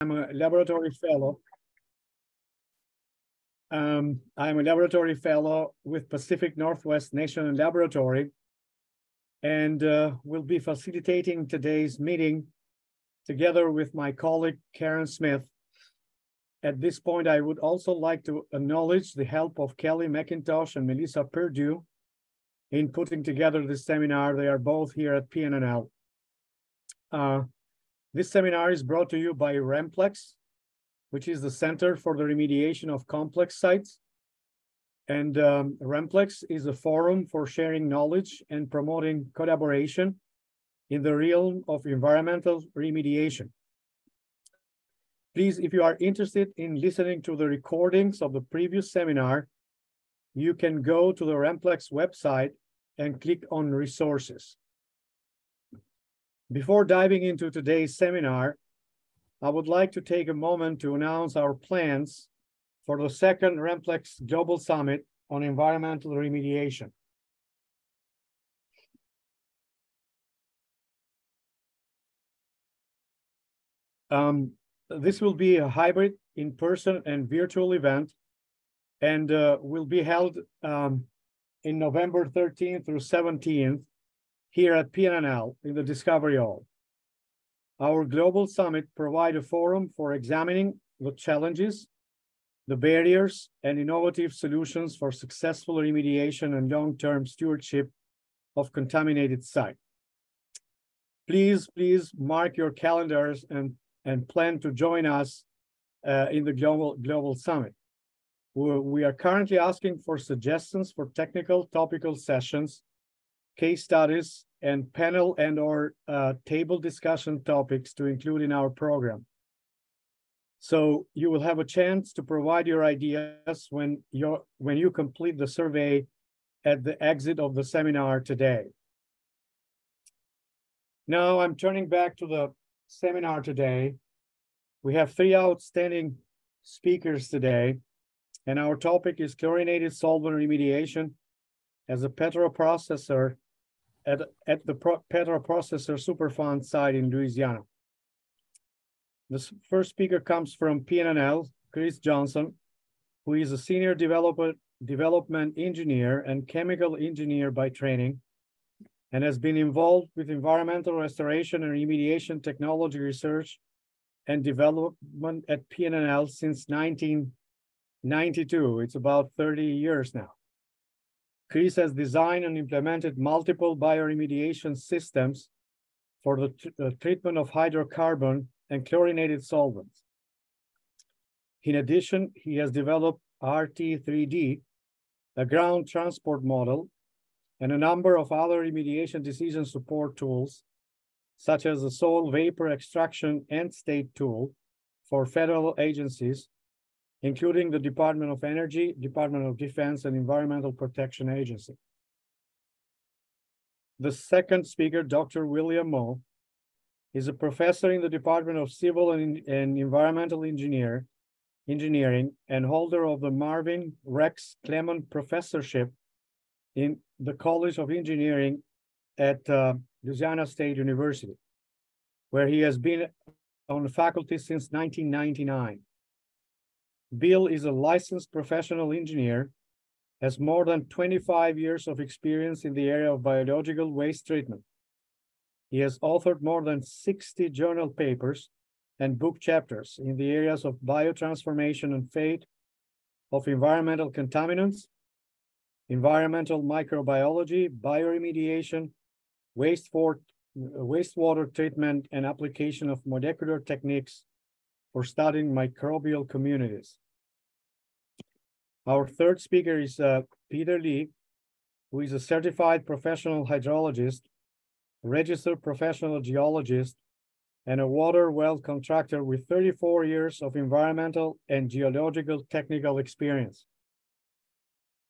I'm a laboratory fellow. I'm a laboratory fellow with Pacific Northwest National Laboratory, and will be facilitating today's meeting together with my colleague, Karen Smith. At this point, I would also like to acknowledge the help of Kelly McIntosh and Melissa Perdue in putting together this seminar. They are both here at PNNL. This seminar is brought to you by RemPlex, which is the Center for the Remediation of Complex Sites. And RemPlex is a forum for sharing knowledge and promoting collaboration in the realm of environmental remediation. Please, if you are interested in listening to the recordings of the previous seminar, you can go to the RemPlex website and click on resources. Before diving into today's seminar, I would like to take a moment to announce our plans for the second RemPlex Global Summit on Environmental Remediation. This will be a hybrid in-person and virtual event, and will be held in November 13th through 17th here at PNNL in the Discovery Hall. Our Global Summit provides a forum for examining the challenges, the barriers, and innovative solutions for successful remediation and long-term stewardship of contaminated sites. Please mark your calendars and plan to join us in the Global Summit. We are currently asking for suggestions for technical topical sessions, case studies, and panel and/or table discussion topics to include in our program. So you will have a chance to provide your ideas when you complete the survey at the exit of the seminar today. Now I'm turning back to the seminar today. We have 3 outstanding speakers today, and our topic is chlorinated solvent remediation as a Petro-Processor at the Petro-Processor Superfund site in Louisiana. The first speaker comes from PNNL, Chris Johnson, who is a senior development engineer and chemical engineer by training, and has been involved with environmental restoration and remediation technology research and development at PNNL since 1992. It's about 30 years now. Chris has designed and implemented multiple bioremediation systems for the treatment of hydrocarbon and chlorinated solvents. In addition, he has developed RT3D, a ground transport model, and a number of other remediation decision support tools, such as the soil vapor extraction end state tool for federal agencies, including the Department of Energy, Department of Defense, and Environmental Protection Agency. The second speaker, Dr. William Moe, is a professor in the Department of Civil and Environmental Engineering and holder of the Marvin Rex Clement Professorship in the College of Engineering at Louisiana State University, where he has been on the faculty since 1999. Bill is a licensed professional engineer, has more than 25 years of experience in the area of biological waste treatment. He has authored more than 60 journal papers and book chapters in the areas of biotransformation and fate of environmental contaminants, environmental microbiology, bioremediation, wastewater treatment, and application of molecular techniques for studying microbial communities. Our third speaker is Peter Lee, who is a certified professional hydrologist, registered professional geologist, and a water well contractor with 34 years of environmental and geological technical experience.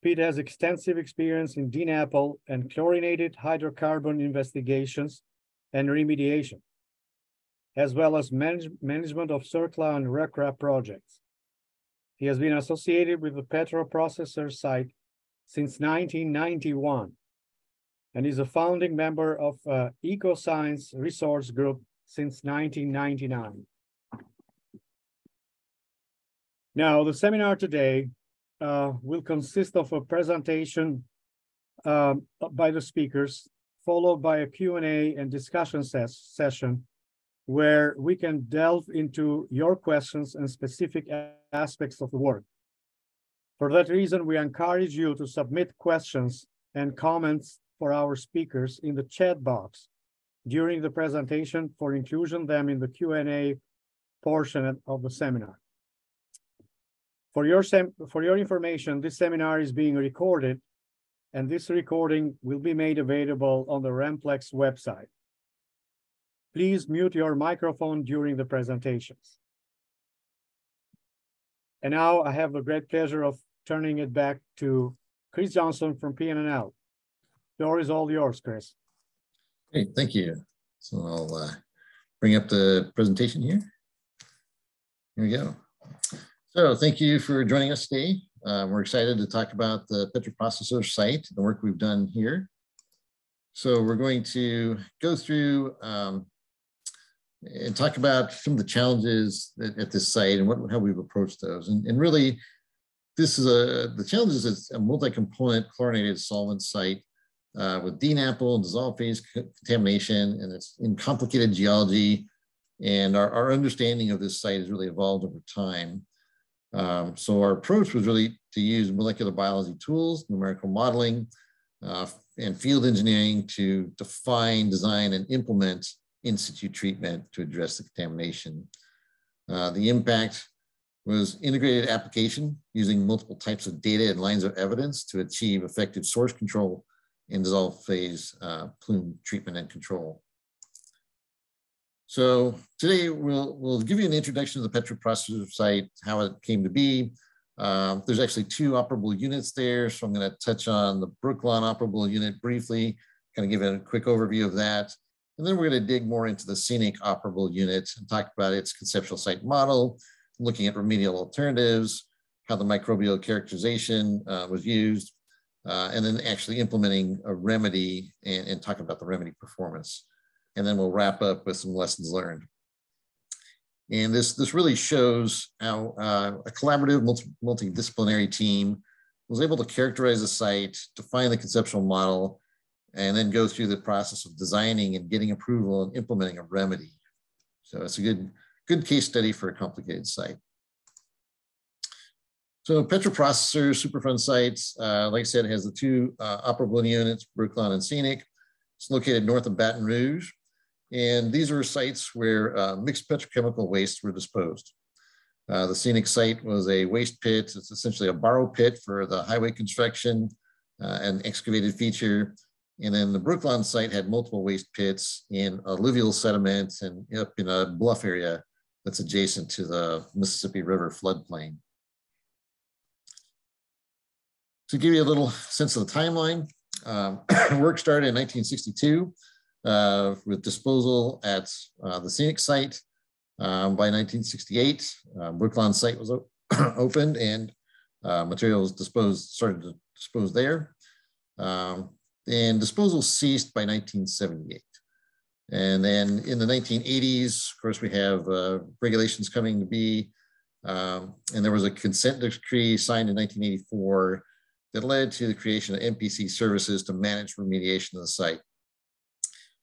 Pete has extensive experience in DNAPL and chlorinated hydrocarbon investigations and remediation, as well as management of CERCLA and RECRA projects. He has been associated with the Petro-Processors site since 1991 and is a founding member of EcoScience Resource Group since 1999. Now, the seminar today will consist of a presentation by the speakers, followed by a Q&A and discussion session where we can delve into your questions and specific aspects of the work. For that reason, we encourage you to submit questions and comments for our speakers in the chat box during the presentation for inclusion them in the Q&A portion of the seminar. For your information, this seminar is being recorded, and this recording will be made available on the RemPlex website. Please mute your microphone during the presentations. And now I have the great pleasure of turning it back to Chris Johnson from PNNL. The floor is all yours, Chris. Great, thank you. So I'll bring up the presentation here. Here we go. So thank you for joining us today. We're excited to talk about the Petro-Processors site, the work we've done here. So we're going to go through and talk about some of the challenges at this site and how we've approached those. And really, this is the challenges is a multi-component chlorinated solvent site with DNAPL and dissolved phase contamination, and it's in complicated geology. And our understanding of this site has really evolved over time. So our approach was really to use molecular biology tools, numerical modeling, and field engineering to define, design, and implement in-situ treatment to address the contamination. The impact was integrated application using multiple types of data and lines of evidence to achieve effective source control and dissolved phase plume treatment and control. So today we'll give you an introduction to the Petro-Processors site, how it came to be. There's actually two operable units there, so I'm going to touch on the Brooklawn operable unit briefly, kind of give it a quick overview of that. And then we're going to dig more into the scenic operable unit and talk about its conceptual site model, looking at remedial alternatives, how the microbial characterization was used, and then actually implementing a remedy and talk about the remedy performance. And then we'll wrap up with some lessons learned. And this really shows how a collaborative multidisciplinary team was able to characterize the site, define the conceptual model, and then go through the process of designing and getting approval and implementing a remedy. So it's a good case study for a complicated site. So Petro-Processors Superfund sites, like I said, has the two operable units, Brooklawn and Scenic. It's located north of Baton Rouge. And these are sites where mixed petrochemical wastes were disposed. The Scenic site was a waste pit. It's essentially a borrow pit for the highway construction and excavated feature. And then the Brooklawn site had multiple waste pits in alluvial sediment and up in a bluff area that's adjacent to the Mississippi River floodplain. To give you a little sense of the timeline, work started in 1962 with disposal at the Scenic site. By 1968, Brooklawn site was opened and materials started to dispose there. And disposal ceased by 1978. And then in the 1980s, of course, we have regulations coming to be, and there was a consent decree signed in 1984 that led to the creation of MPC services to manage remediation of the site.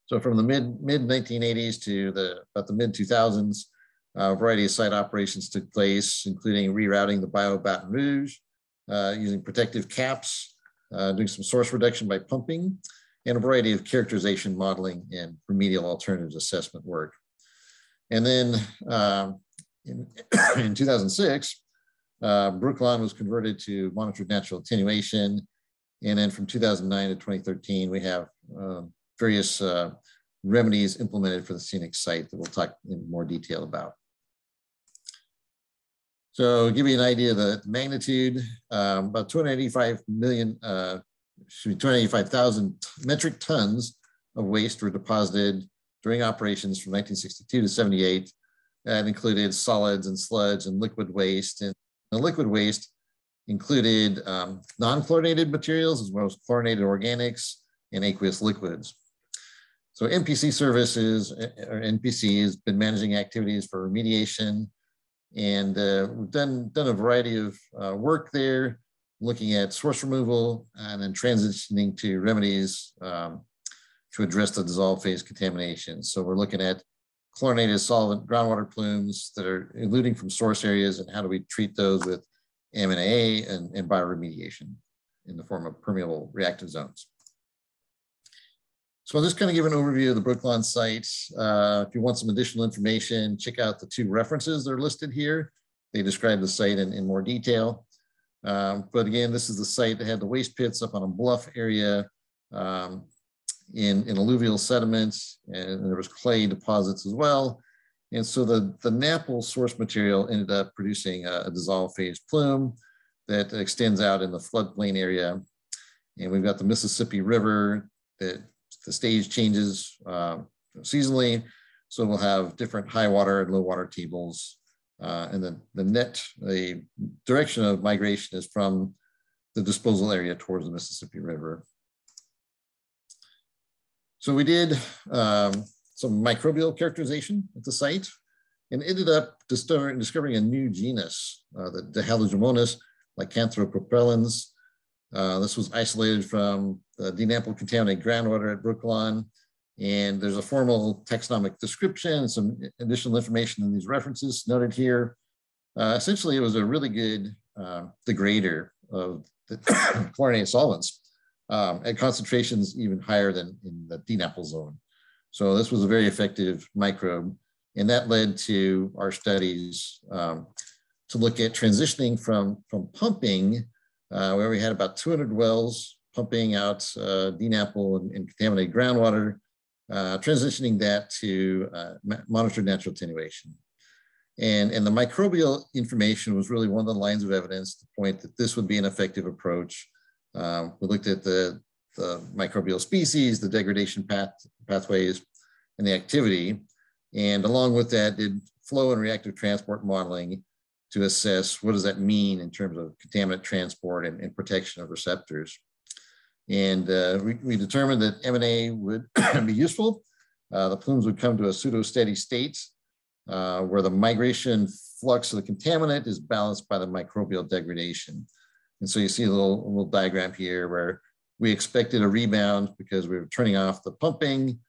So from the mid-1980s to about the mid-2000s, a variety of site operations took place, including rerouting the Baton Rouge, using protective caps, doing some source reduction by pumping, and a variety of characterization, modeling, and remedial alternatives assessment work. And then in 2006, Brooklawn was converted to monitored natural attenuation. And then from 2009 to 2013, we have various remedies implemented for the Scenic site that we'll talk in more detail about. So to give you an idea of the magnitude, about 285,000 metric tons of waste were deposited during operations from 1962 to 78. That included solids and sludge and liquid waste. And the liquid waste included non-chlorinated materials as well as chlorinated organics and aqueous liquids. So MPC services, or NPC, has been managing activities for remediation And we've done a variety of work there, looking at source removal and then transitioning to remedies to address the dissolved phase contamination. So we're looking at chlorinated solvent groundwater plumes that are eluting from source areas, and how do we treat those with M&A and bioremediation in the form of permeable reactive zones. So I'll just kind of give an overview of the Brooklawn site. If you want some additional information, check out the 2 references that are listed here. They describe the site in more detail. But again, this is the site that had the waste pits up on a bluff area in alluvial sediments, and there was clay deposits as well. And so the NAPL source material ended up producing a dissolved phase plume that extends out in the floodplain area. And we've got the Mississippi River that the stage changes seasonally. So we'll have different high water and low water tables. And then the direction of migration is from the disposal area towards the Mississippi River. So we did some microbial characterization at the site and ended up discovering a new genus, the Dihalogemonas lycanthropropellans. This was isolated from the denampled contaminated groundwater at Brooklawn. And there's a formal taxonomic description, some additional information in these references noted here. Essentially, it was a really good degrader of the chlorinated solvents at concentrations even higher than in the denample zone. So this was a very effective microbe, and that led to our studies to look at transitioning from pumping, where we had about 200 wells pumping out denample and contaminated groundwater, transitioning that to monitored natural attenuation. And the microbial information was really one of the lines of evidence to point that this would be an effective approach. We looked at the microbial species, the degradation pathways, and the activity. And along with that, did flow and reactive transport modeling to assess what does that mean in terms of contaminant transport and protection of receptors. And we determined that M&A would be useful. The plumes would come to a pseudo-steady state where the migration flux of the contaminant is balanced by the microbial degradation. And so you see a little diagram here where we expected a rebound because we were turning off the pumping,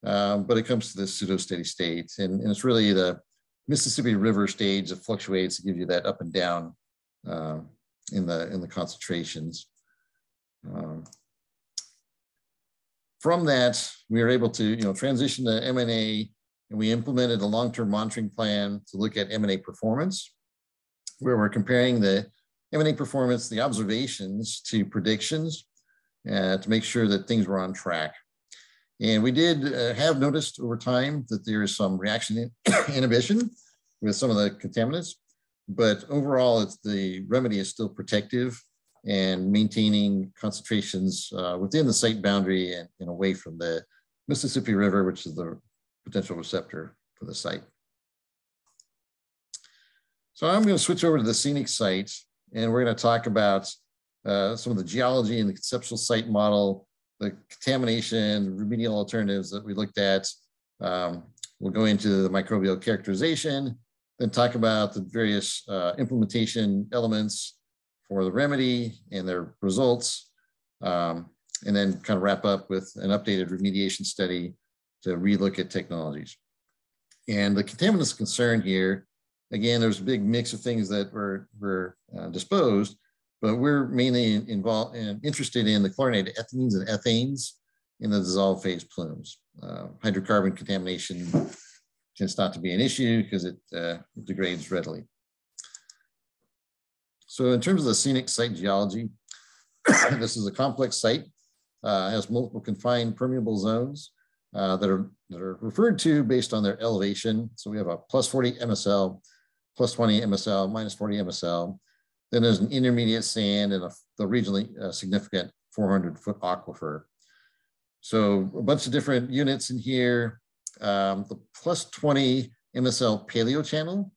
but it comes to this pseudo-steady state. And it's really the Mississippi River stage that fluctuates to give you that up and down in the concentrations. From that, we were able to transition to M&A, and we implemented a long-term monitoring plan to look at M&A performance, where we're comparing the M&A performance, the observations to predictions to make sure that things were on track. And we did have noticed over time that there is some reaction inhibition with some of the contaminants, but overall the remedy is still protective and maintaining concentrations within the site boundary and away from the Mississippi River, which is the potential receptor for the site. So I'm going to switch over to the scenic site, and we're going to talk about some of the geology and the conceptual site model, the contamination, remedial alternatives that we looked at. We'll go into the microbial characterization, then talk about the various implementation elements for the remedy and their results, and then kind of wrap up with an updated remediation study to relook at technologies. And the contaminants concerned here, again, there's a big mix of things that were disposed, but we're mainly involved and interested in the chlorinated ethylenes and ethanes in the dissolved phase plumes. Hydrocarbon contamination tends not to be an issue because it degrades readily. So in terms of the scenic site geology, this is a complex site, has multiple confined permeable zones that are referred to based on their elevation. So we have a plus 40 MSL, plus 20 MSL, minus 40 MSL. Then there's an intermediate sand and the regionally significant 400-foot aquifer. So a bunch of different units in here. The plus 20 MSL paleo channel,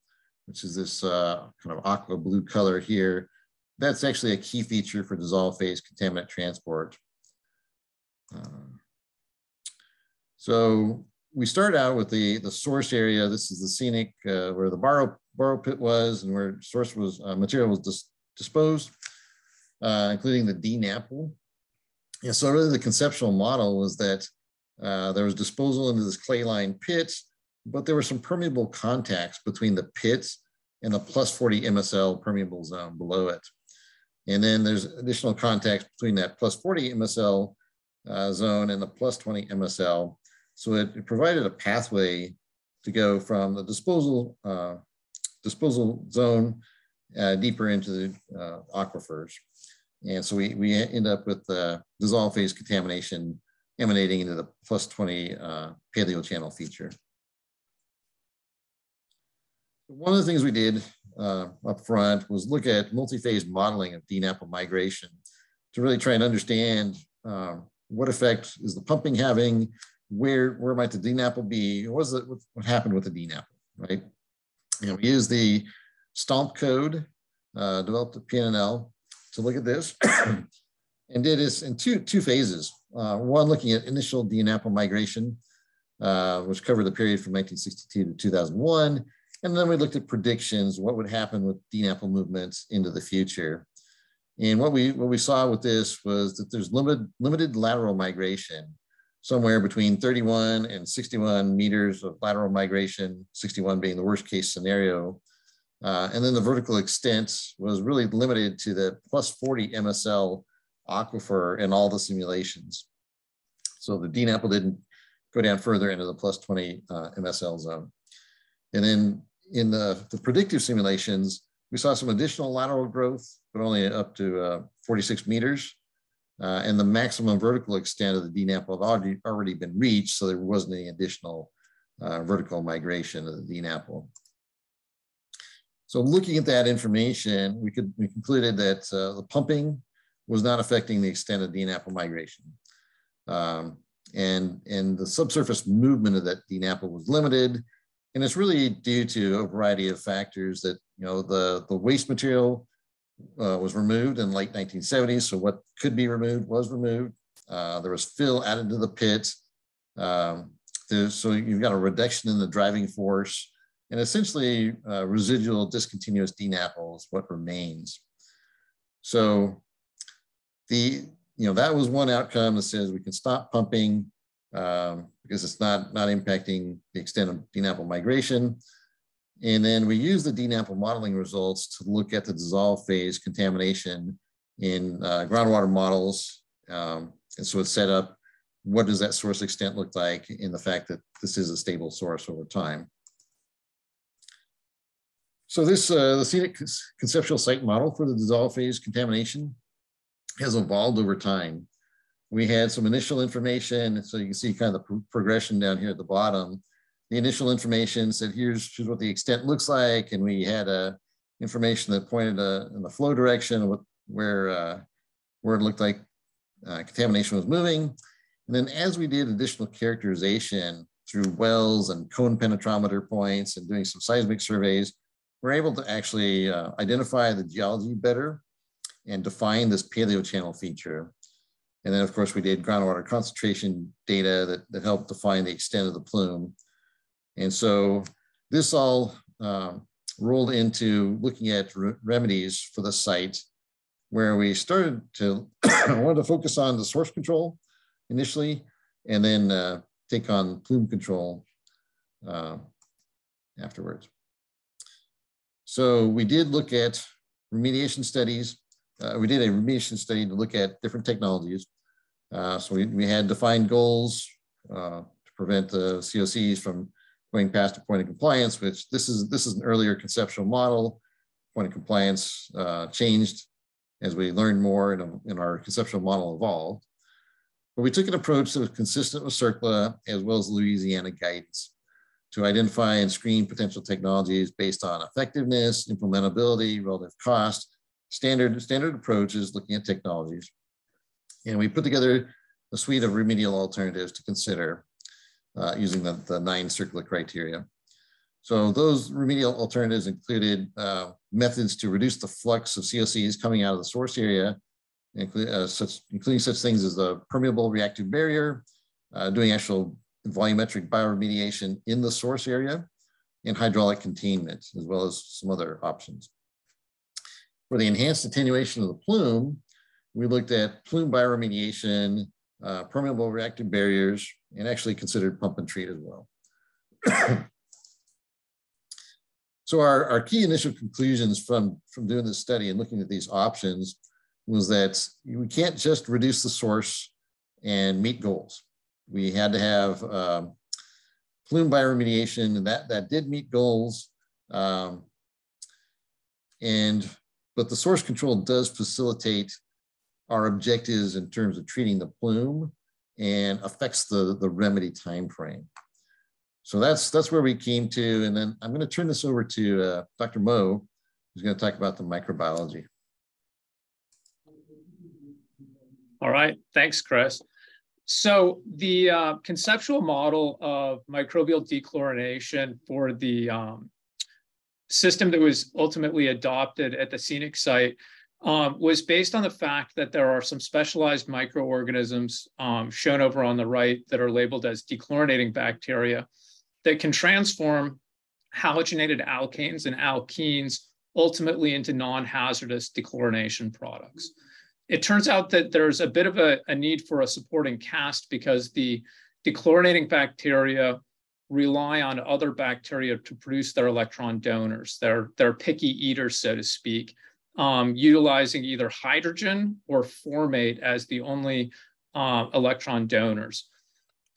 which is this kind of aqua blue color here, that's actually a key feature for dissolved phase contaminant transport. So we start out with the source area. This is the scenic, where the borrow pit was and where source was material was disposed, including the DNAPL. And so really the conceptual model was that there was disposal into this clay-lined pit, but there were some permeable contacts between the pits and the plus 40 MSL permeable zone below it. And then there's additional contacts between that plus 40 MSL zone and the plus 20 MSL. So it provided a pathway to go from the disposal zone deeper into the aquifers. And so we end up with dissolved phase contamination emanating into the plus 20 paleochannel feature. One of the things we did up front was look at multi-phase modeling of DNAPL migration to really try and understand what effect is the pumping having, where might the DNAPL be, what happened with the DNAPL, right? And we used the STOMP code developed at PNNL to look at this and did this in two phases. One looking at initial DNAPL migration, which covered the period from 1962 to 2001. And then we looked at predictions, what would happen with DNAPL movements into the future. And what we saw with this was that there's limited lateral migration, somewhere between 31 and 61 meters of lateral migration, 61 being the worst case scenario. And then the vertical extent was really limited to the plus 40 MSL aquifer in all the simulations. So the DNAPL didn't go down further into the plus 20 MSL zone. And then in the predictive simulations, we saw some additional lateral growth, but only up to 46 meters. And the maximum vertical extent of the DNAPL had already been reached, so there wasn't any additional vertical migration of the DNAPL. So looking at that information, we concluded that the pumping was not affecting the extent of DNAPL migration. And the subsurface movement of that DNAPL was limited. And it's really due to a variety of factors that, the waste material was removed in the late 1970s. So what could be removed was removed. There was fill added to the pit. So you've got a reduction in the driving force, and essentially residual discontinuous DNAPL is what remains. So that was one outcome that says we can stop pumping because it's not impacting the extent of DNAPL migration. And then we use the DNAPL modeling results to look at the dissolved phase contamination in groundwater models. And so it's set up, what does that source extent look like in the fact that this is a stable source over time. So this, the scenic conceptual site model for the dissolved phase contamination has evolved over time. We had some initial information, so you can see kind of the progression down here at the bottom. The initial information said, here's what the extent looks like, and we had information that pointed in the flow direction where it looked like contamination was moving. And then as we did additional characterization through wells and cone penetrometer points and doing some seismic surveys, we're able to actually identify the geology better and define this paleochannel feature. And then of course we did groundwater concentration data that helped define the extent of the plume. And so this all rolled into looking at remedies for the site, where we started to wanted to focus on the source control initially, and then take on plume control afterwards. So we did look at remediation studies. We did a remediation study to look at different technologies. So we had defined goals to prevent the COCs from going past a point of compliance, which this is an earlier conceptual model. Point of compliance changed as we learned more and our conceptual model evolved. But we took an approach that was consistent with CERCLA as well as Louisiana guidance to identify and screen potential technologies based on effectiveness, implementability, relative cost, standard approaches looking at technologies. And we put together a suite of remedial alternatives to consider using the 9 CERCLA criteria. So those remedial alternatives included methods to reduce the flux of COCs coming out of the source area, including such things as the permeable reactive barrier, doing actual volumetric bioremediation in the source area, and hydraulic containment, as well as some other options. For the enhanced attenuation of the plume, we looked at plume bioremediation, permeable reactive barriers, and actually considered pump and treat as well. So our key initial conclusions from doing this study and looking at these options was that we can't just reduce the source and meet goals. We had to have plume bioremediation, and that did meet goals. But the source control does facilitate our objectives in terms of treating the plume and affects the remedy time frame. So that's where we came to. And then I'm going to turn this over to Dr. Moe, who's going to talk about the microbiology. All right, thanks, Chris. So the conceptual model of microbial dechlorination for the system that was ultimately adopted at the scenic site was based on the fact that there are some specialized microorganisms shown over on the right that are labeled as dechlorinating bacteria that can transform halogenated alkanes and alkenes ultimately into non-hazardous dechlorination products. It turns out that there's a bit of a need for a supporting cast because the dechlorinating bacteria rely on other bacteria to produce their electron donors. They're picky eaters, so to speak, utilizing either hydrogen or formate as the only electron donors.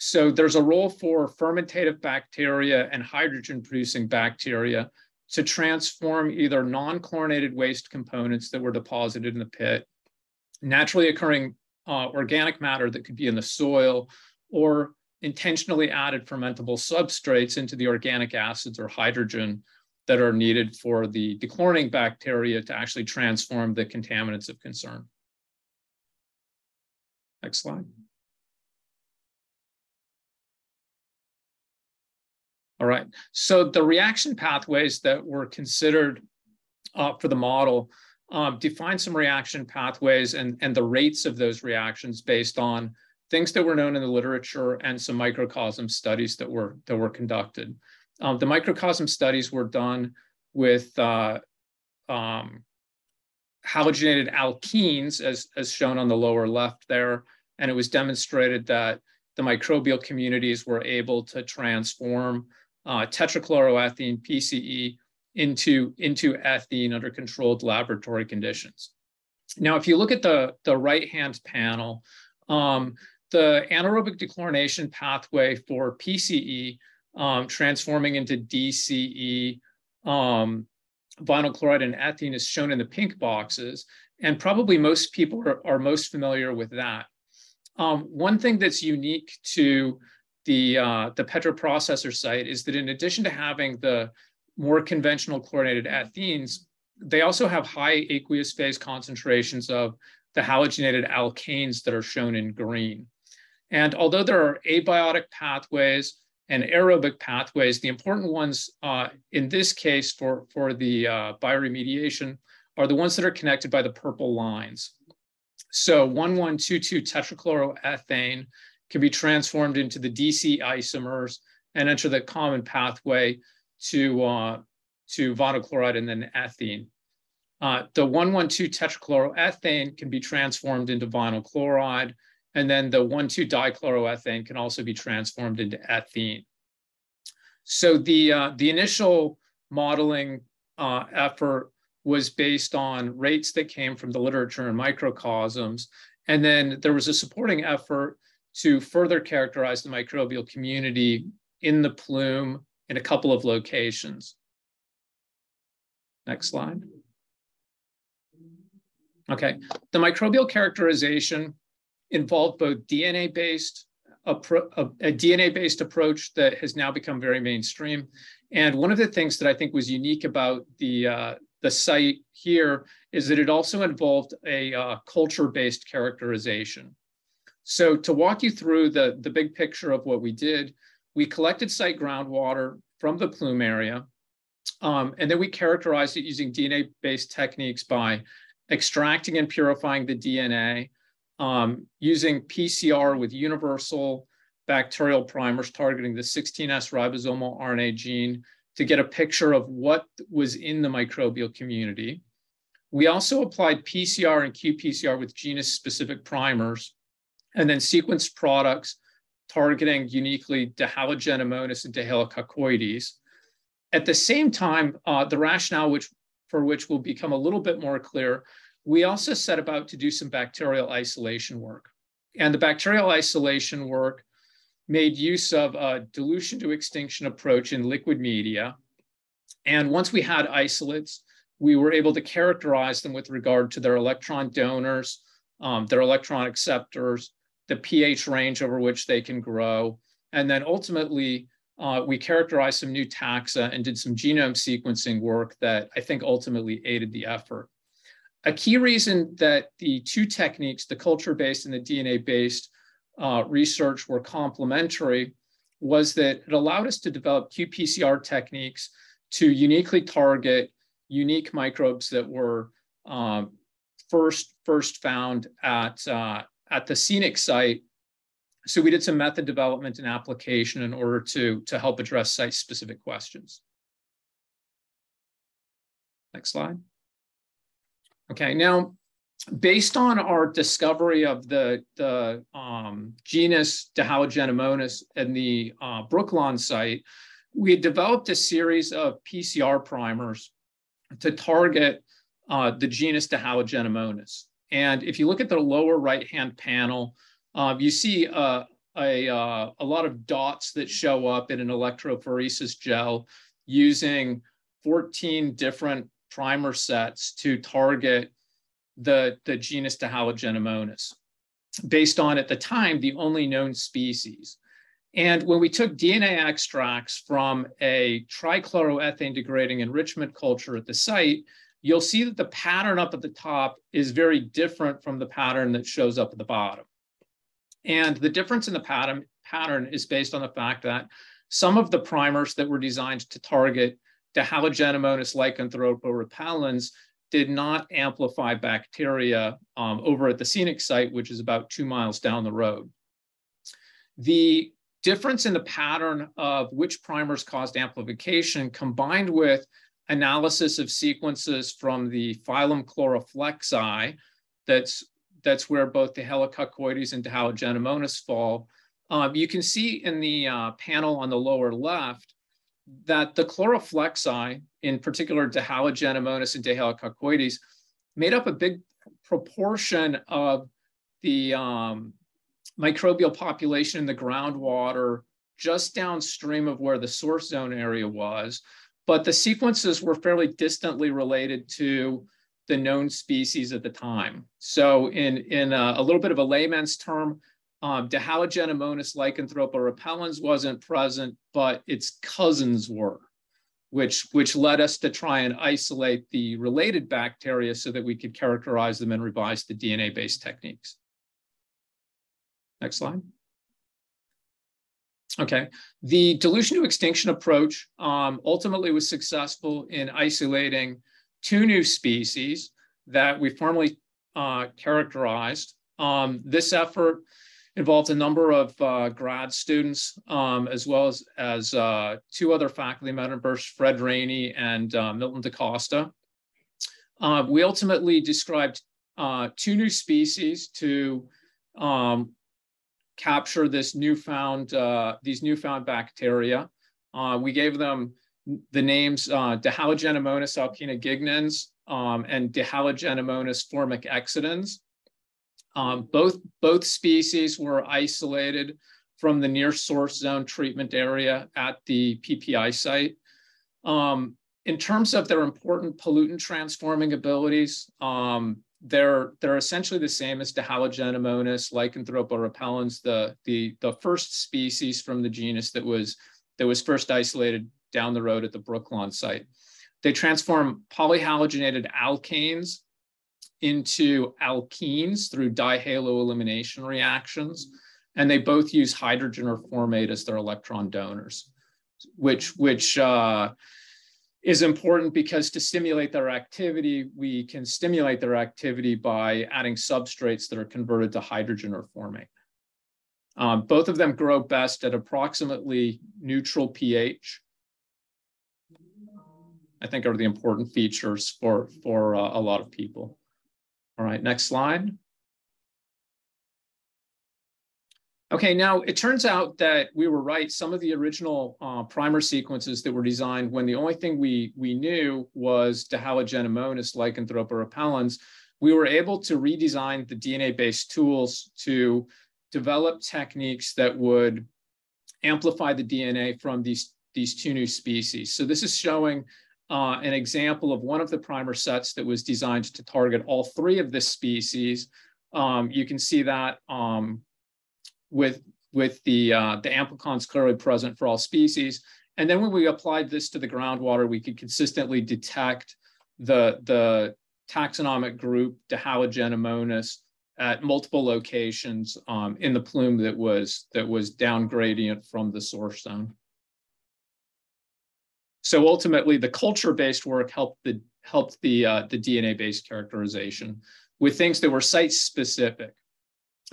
So there's a role for fermentative bacteria and hydrogen-producing bacteria to transform either non-chlorinated waste components that were deposited in the pit, naturally occurring organic matter that could be in the soil, or intentionally added fermentable substrates into the organic acids or hydrogen that are needed for the dechlorinating bacteria to actually transform the contaminants of concern. Next slide. All right, so the reaction pathways that were considered for the model define some reaction pathways and the rates of those reactions based on things that were known in the literature and some microcosm studies that were conducted. The microcosm studies were done with halogenated alkenes, as shown on the lower left there, and it was demonstrated that the microbial communities were able to transform tetrachloroethene, PCE, into ethene under controlled laboratory conditions. Now, if you look at the right-hand panel, the anaerobic dechlorination pathway for PCE transforming into DCE, vinyl chloride and ethene is shown in the pink boxes, and probably most people are most familiar with that. One thing that's unique to the Petro-Processor site is that in addition to having the more conventional chlorinated ethenes, they also have high aqueous phase concentrations of the halogenated alkanes that are shown in green. And although there are abiotic pathways and aerobic pathways, the important ones in this case for the bioremediation are the ones that are connected by the purple lines. So 1,1,2,2 tetrachloroethane can be transformed into the DC isomers and enter the common pathway to vinyl chloride and then ethene. The 1,1,2 tetrachloroethane can be transformed into vinyl chloride, and then the 1,2 dichloroethane can also be transformed into ethene. So the initial modeling effort was based on rates that came from the literature and microcosms, and then there was a supporting effort to further characterize the microbial community in the plume in a couple of locations. Next slide. Okay, the microbial characterization involved both a DNA-based approach that has now become very mainstream. And one of the things that I think was unique about the site here is that it also involved a culture-based characterization. So to walk you through the big picture of what we did, we collected site groundwater from the plume area, and then we characterized it using DNA-based techniques by extracting and purifying the DNA, using PCR with universal bacterial primers targeting the 16S ribosomal RNA gene to get a picture of what was in the microbial community. We also applied PCR and qPCR with genus-specific primers, and then sequenced products targeting uniquely Dihalogenemonas and Dihalococoides. At the same time, the rationale for which will become a little bit more clear, we also set about to do some bacterial isolation work. And the bacterial isolation work made use of a dilution to extinction approach in liquid media. And once we had isolates, we were able to characterize them with regard to their electron donors, their electron acceptors, the pH range over which they can grow. And then ultimately, we characterized some new taxa and did some genome sequencing work that I think ultimately aided the effort. A key reason that the two techniques, the culture-based and the DNA-based research, were complementary was that it allowed us to develop qPCR techniques to uniquely target unique microbes that were first found at the scenic site. So we did some method development and application in order to help address site-specific questions. Next slide. Okay, now, based on our discovery of the genus Dihalogenemonas in the Brooklawn site, we had developed a series of PCR primers to target the genus Dihalogenemonas. And if you look at the lower right-hand panel, you see a lot of dots that show up in an electrophoresis gel using 14 different primer sets to target the genus Dihalogenemonas, based on, at the time, the only known species. And when we took DNA extracts from a trichloroethane degrading enrichment culture at the site, you'll see that the pattern up at the top is very different from the pattern that shows up at the bottom. And the difference in the pattern is based on the fact that some of the primers that were designed to target Dihalogenemonas lycanthroporepellens did not amplify bacteria over at the scenic site, which is about 2 miles down the road. The difference in the pattern of which primers caused amplification, combined with analysis of sequences from the phylum Chloroflexi, that's where both the Dihalococoides and Dihalogenemonas fall. You can see in the panel on the lower left that the Chloroflexi, in particular Dihalogenemonas and Dihalococoides, made up a big proportion of the microbial population in the groundwater just downstream of where the source zone area was, but the sequences were fairly distantly related to the known species at the time. So in a little bit of a layman's term, Dihalogenemonas lycanthroporepellens wasn't present, but its cousins were, which led us to try and isolate the related bacteria so that we could characterize them and revise the DNA-based techniques. Next slide. Okay, the dilution to extinction approach ultimately was successful in isolating 2 new species that we formally characterized. This effort involved a number of grad students, as well as 2 other faculty members, Fred Rainey and Milton DaCosta. We ultimately described 2 new species to capture this these newfound bacteria. We gave them the names Dihalogenemonas alpina-gignans and Dihalogenemonas formic excitans. Both species were isolated from the near source zone treatment area at the PPI site. In terms of their important pollutant transforming abilities, they're essentially the same as Dihalogenemonas lycanthroporepellens, the first species from the genus that was first isolated down the road at the Brooklawn site. They transform polyhalogenated alkanes into alkenes through dihaloelimination reactions, and they both use hydrogen or formate as their electron donors, which is important because to stimulate their activity, we can stimulate their activity by adding substrates that are converted to hydrogen or formate. Both of them grow best at approximately neutral pH. I think are the important features for a lot of people. All right, next slide. Okay, now it turns out that we were right. Some of the original primer sequences that were designed when the only thing we knew was dihalogenamonas lycanthropa repellens, we were able to redesign the DNA-based tools to develop techniques that would amplify the DNA from these two new species. So this is showing an example of one of the primer sets that was designed to target all three of the species. You can see that with the amplicons clearly present for all species. And then when we applied this to the groundwater, we could consistently detect the taxonomic group dihalogenamonas at multiple locations in the plume that was down gradient from the source zone. So ultimately, the culture-based work helped the DNA-based characterization with things that were site-specific.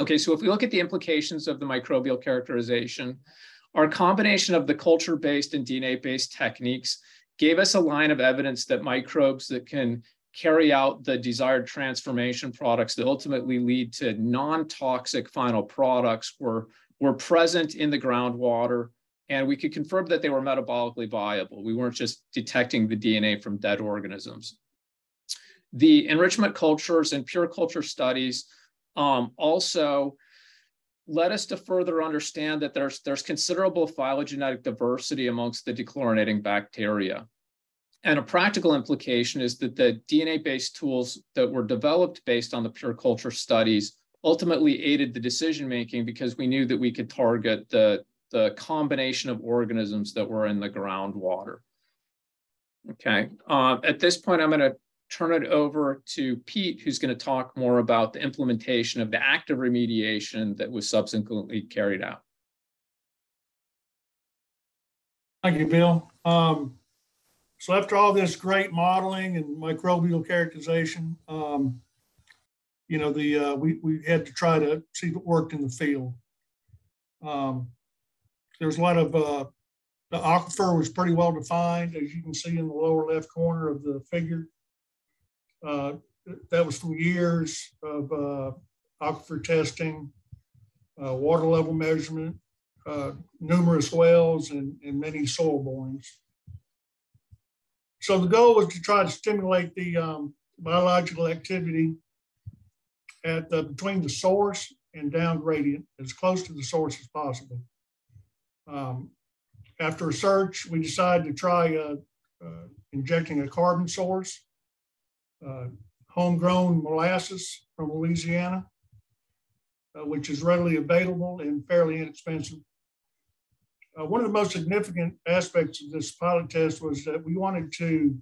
Okay, so if we look at the implications of the microbial characterization, our combination of the culture-based and DNA-based techniques gave us a line of evidence that microbes that can carry out the desired transformation products that ultimately lead to non-toxic final products were present in the groundwater, and we could confirm that they were metabolically viable. We weren't just detecting the DNA from dead organisms. The enrichment cultures and pure culture studies also led us to further understand that there's considerable phylogenetic diversity amongst the dechlorinating bacteria. And a practical implication is that the DNA-based tools that were developed based on the pure culture studies ultimately aided the decision-making because we knew that we could target the combination of organisms that were in the groundwater. Okay, at this point, I'm gonna turn it over to Pete, who's going to talk more about the implementation of the active remediation that was subsequently carried out. Thank you, Bill. So after all this great modeling and microbial characterization, we had to try to see if it worked in the field. There's a lot of, the aquifer was pretty well defined, as you can see in the lower left corner of the figure. That was from years of aquifer testing, water level measurement, numerous wells, and many soil borings. So the goal was to try to stimulate the biological activity at between the source and down gradient, as close to the source as possible. After research, we decided to try injecting a carbon source, homegrown molasses from Louisiana, which is readily available and fairly inexpensive. One of the most significant aspects of this pilot test was that we wanted to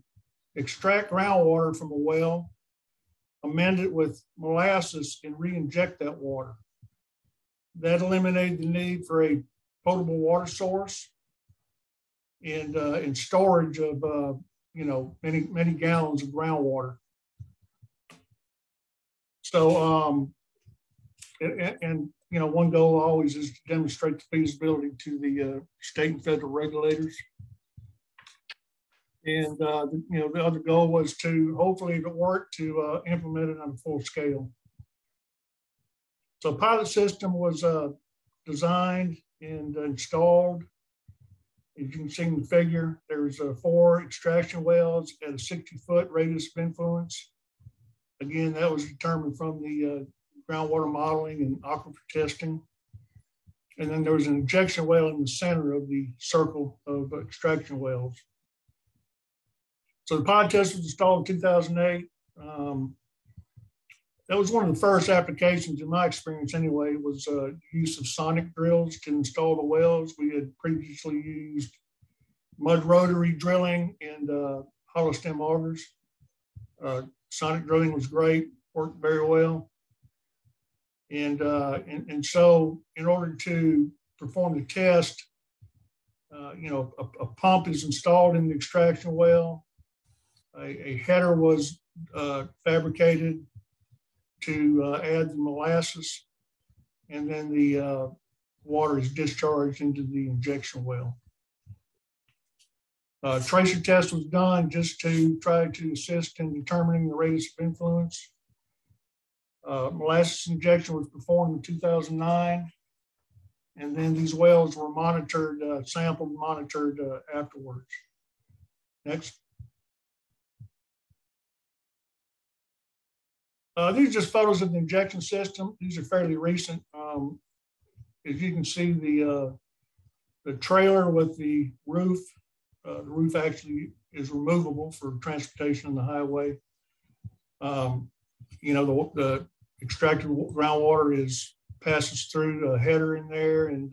extract groundwater from a well, amend it with molasses, and re-inject that water. That eliminated the need for a potable water source and storage of many gallons of groundwater. So one goal always is to demonstrate the feasibility to the state and federal regulators. And the other goal was to hopefully, if it worked, to implement it on a full scale. So a pilot system was designed and installed. As you can see in the figure, there's 4 extraction wells at a 60-foot radius of influence. Again, that was determined from the groundwater modeling and aquifer testing. And then there was an injection well in the center of the circle of extraction wells. So the pilot test was installed in 2008. That was one of the first applications, in my experience anyway, was use of sonic drills to install the wells. We had previously used mud rotary drilling and hollow stem augers. Sonic drilling was great, worked very well. And so in order to perform the test, a pump is installed in the extraction well. A header was fabricated to add the molasses, and then the water is discharged into the injection well. Tracer test was done just to try to assist in determining the radius of influence. Molasses injection was performed in 2009. And then these wells were monitored, sampled, monitored afterwards. Next. These are just photos of the injection system. These are fairly recent. As you can see, the trailer with the roof actually is removable for transportation on the highway. You know, the extracted groundwater passes through a header in there, and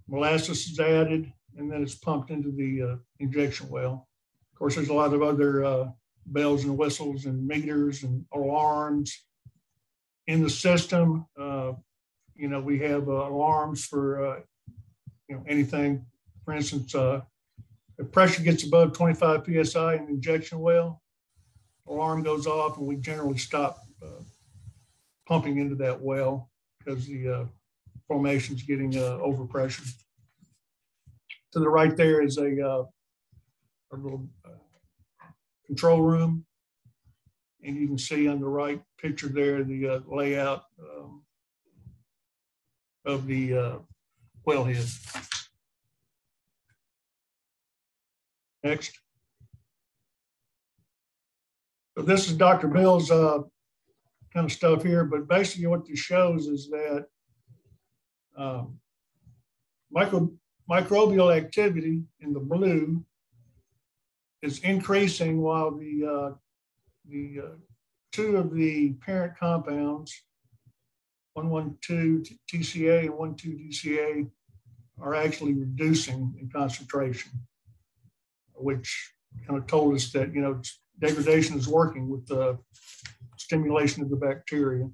molasses is added, and then it's pumped into the injection well. Of course, there's a lot of other bells and whistles and meters and alarms in the system. You know, we have alarms for you know, anything. For instance, if pressure gets above 25 psi in the injection well, alarm goes off, and we generally stop pumping into that well because the formation is getting overpressured. To the right there is a little control room, and you can see on the right picture there the layout of the wellhead. Next. So this is Dr. Bill's kind of stuff here, but basically what this shows is that microbial activity in the blue is increasing while the two of the parent compounds, 1,1,2 TCA and 1,2 DCA, are actually reducing in concentration, which kind of told us that, you know, degradation is working with the stimulation of the bacteria.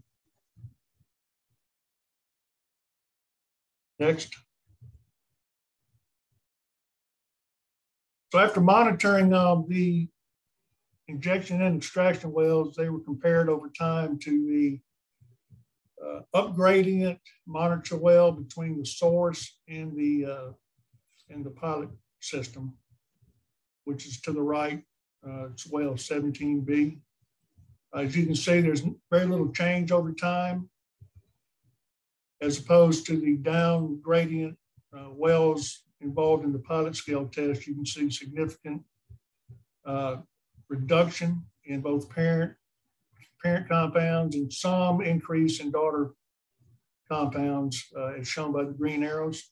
Next. So after monitoring the injection and extraction wells, they were compared over time to the upgradient monitor well between the source and the pilot system, which is to the right. It's well 17B. As you can see, there's very little change over time, as opposed to the down gradient wells involved in the pilot scale test. You can see significant reduction in both parent compounds and some increase in daughter compounds, as shown by the green arrows.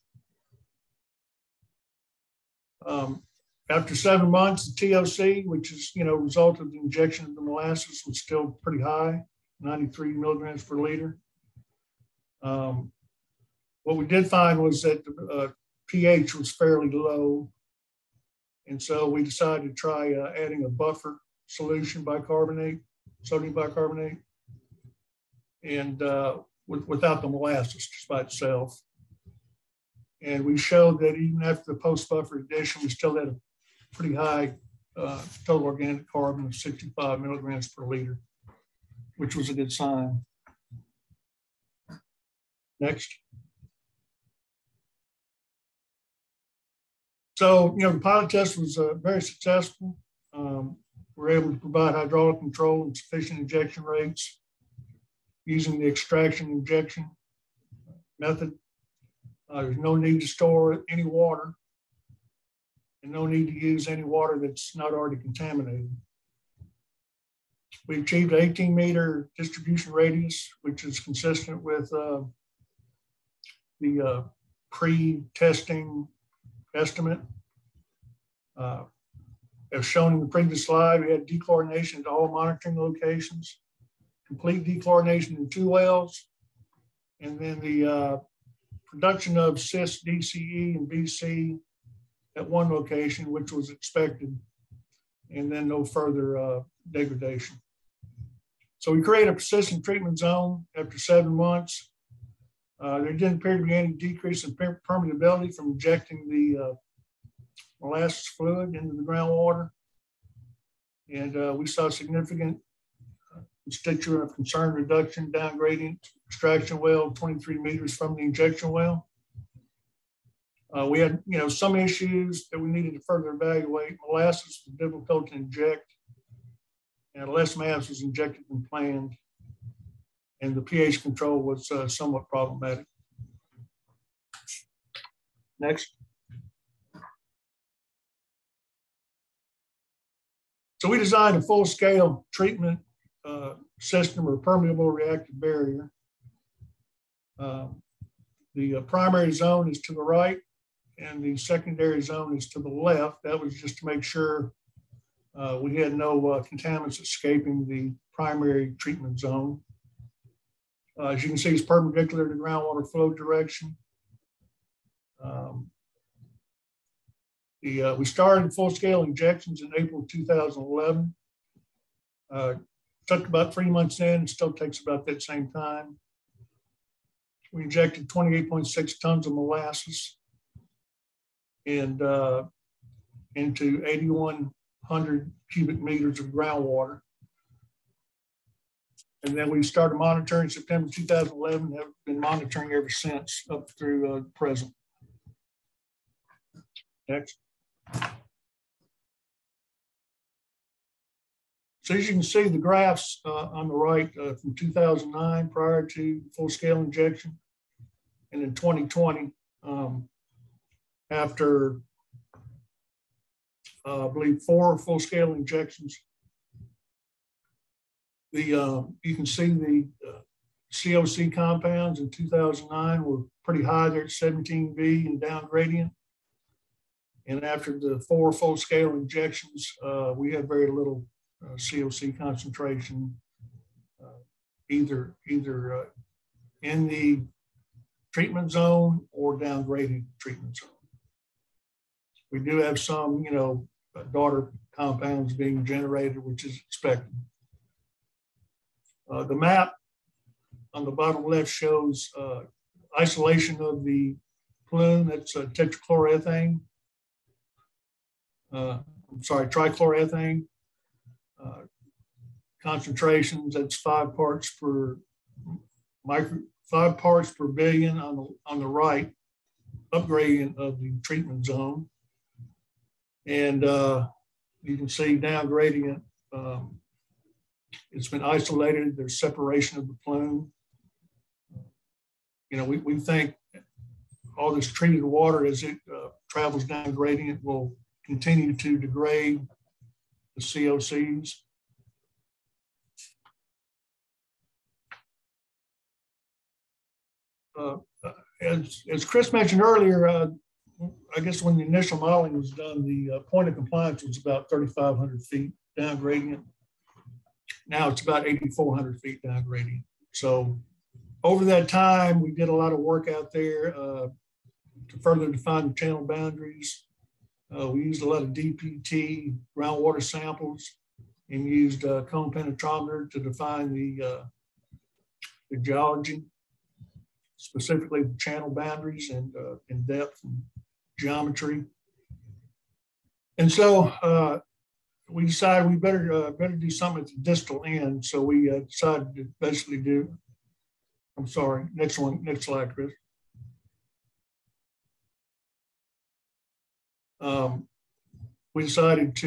After 7 months, the TOC, which is, you know, result of the injection of the molasses, was still pretty high, 93 milligrams per liter. What we did find was that the pH was fairly low. And so we decided to try adding a buffer solution, bicarbonate, sodium bicarbonate, and without the molasses, just by itself. And we showed that even after the post-buffer addition, we still had a pretty high total organic carbon of 65 milligrams per liter, which was a good sign. Next. So, you know, the pilot test was very successful. We were able to provide hydraulic control and sufficient injection rates using the extraction injection method. There's no need to store any water and no need to use any water that's not already contaminated. We achieved an 18-meter distribution radius, which is consistent with the pre-testing estimate. As shown in the previous slide, we had dechlorination at all monitoring locations, complete dechlorination in 2 wells, and then the production of cis, DCE, and BC at 1 location, which was expected, and then no further degradation. So we created a persistent treatment zone after 7 months. There didn't appear to be any decrease in permeability from injecting the molasses fluid into the groundwater. And we saw significant constituent of concern reduction down gradient extraction well 23 meters from the injection well. We had, some issues that we needed to further evaluate. Molasses was difficult to inject, and less mass was injected than planned, and the pH control was somewhat problematic. Next. So we designed a full-scale treatment system or permeable reactive barrier. The primary zone is to the right, and the secondary zone is to the left. That was just to make sure we had no contaminants escaping the primary treatment zone. As you can see, it's perpendicular to groundwater flow direction. We started full-scale injections in April 2011. Took about 3 months in, it still takes about that same time. We injected 28.6 tons of molasses and into 8,100 cubic meters of groundwater. And then we started monitoring September 2011, have been monitoring ever since up through present. Next. So as you can see, the graphs on the right from 2009 prior to full-scale injection, and in 2020, after I believe 4 full-scale injections, you can see the COC compounds in 2009 were pretty high there at 17V and down gradient. And after the 4 full-scale injections, we had very little COC concentration, either in the treatment zone or down gradient treatment zone. We do have some, daughter compounds being generated, which is expected. The map on the bottom left shows isolation of the plume. That's tetrachloroethane. Trichloroethane. Concentrations, that's 5 parts per billion on the right, up gradient of the treatment zone. And you can see down gradient, it's been isolated. There's separation of the plume. We think all this treated water as it travels down gradient will continue to degrade the COCs. As Chris mentioned earlier, I guess when the initial modeling was done, the point of compliance was about 3,500 feet down gradient. Now it's about 8,400 feet down gradient. So over that time, we did a lot of work out there to further define the channel boundaries. We used a lot of DPT groundwater samples and used a cone penetrometer to define the geology, specifically the channel boundaries and depth and geometry. And so we decided we better do something at the distal end. So we decided to basically do, I'm sorry, next slide, Chris. We decided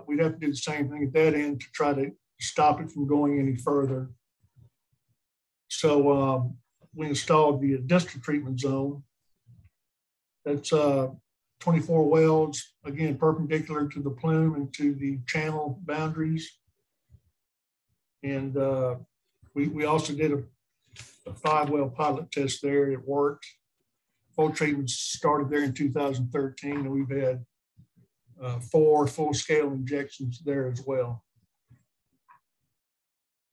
we'd have to do the same thing at that end to try to stop it from going any further. So we installed the distal treatment zone. That's 24 wells, again, perpendicular to the plume and to the channel boundaries. And we also did a 5-well pilot test there. It worked. Full treatment started there in 2013, and we've had 4 full-scale injections there as well.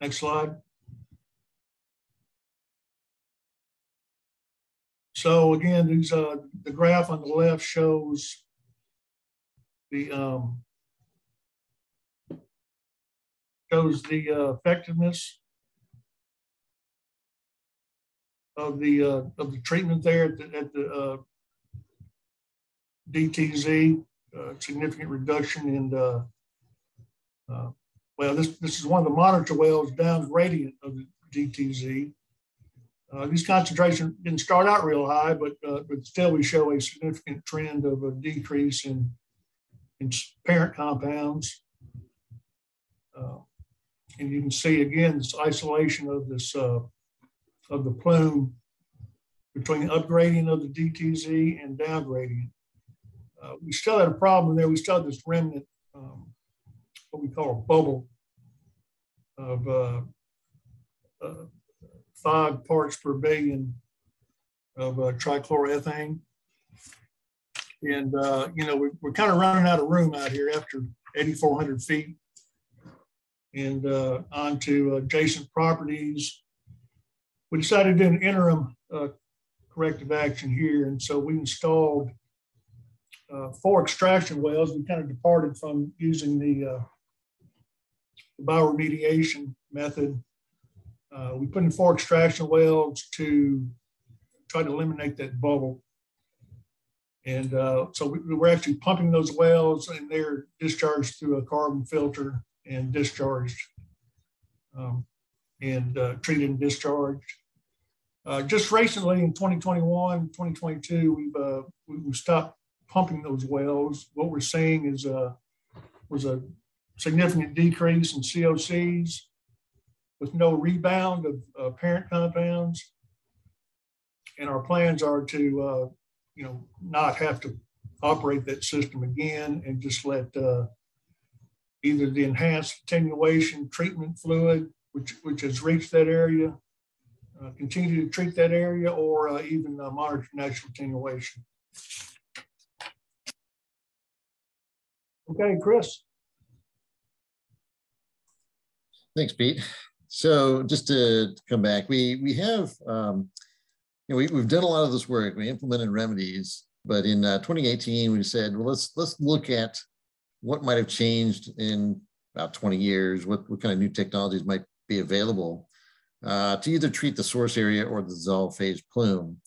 Next slide. So again, these the graph on the left shows the effectiveness of the treatment there at the DTZ. Significant reduction in well, this is one of the monitor wells down gradient of the DTZ. These concentrations didn't start out real high, but still we show a significant trend of a decrease in parent compounds. And you can see again this isolation of this of the plume between upgrading of the DTZ and downgrading. We still had a problem there. We still had this remnant, what we call a bubble of 5 parts per billion of trichloroethane. And, you know, we're kind of running out of room out here after 8,400 feet and onto adjacent properties. We decided to do an interim corrective action here. And so we installed 4 extraction wells. We kind of departed from using the bioremediation method. We put in 4 extraction wells to try to eliminate that bubble. And so we're actually pumping those wells, and they're discharged through a carbon filter and discharged treated and discharged. Just recently in 2021, 2022, we've stopped pumping those wells. What we're seeing is was a significant decrease in COCs with no rebound of parent compounds. And our plans are to, you know, not have to operate that system again and just let either the enhanced attenuation treatment fluid, which has reached that area, continue to treat that area, or even monitor natural attenuation. Okay, Chris. Thanks, Pete. So just to come back, we have, you know, we've done a lot of this work. We implemented remedies, but in 2018, we said, well, let's look at what might have changed in about 20 years, what kind of new technologies might be available to either treat the source area or the dissolved phase plume.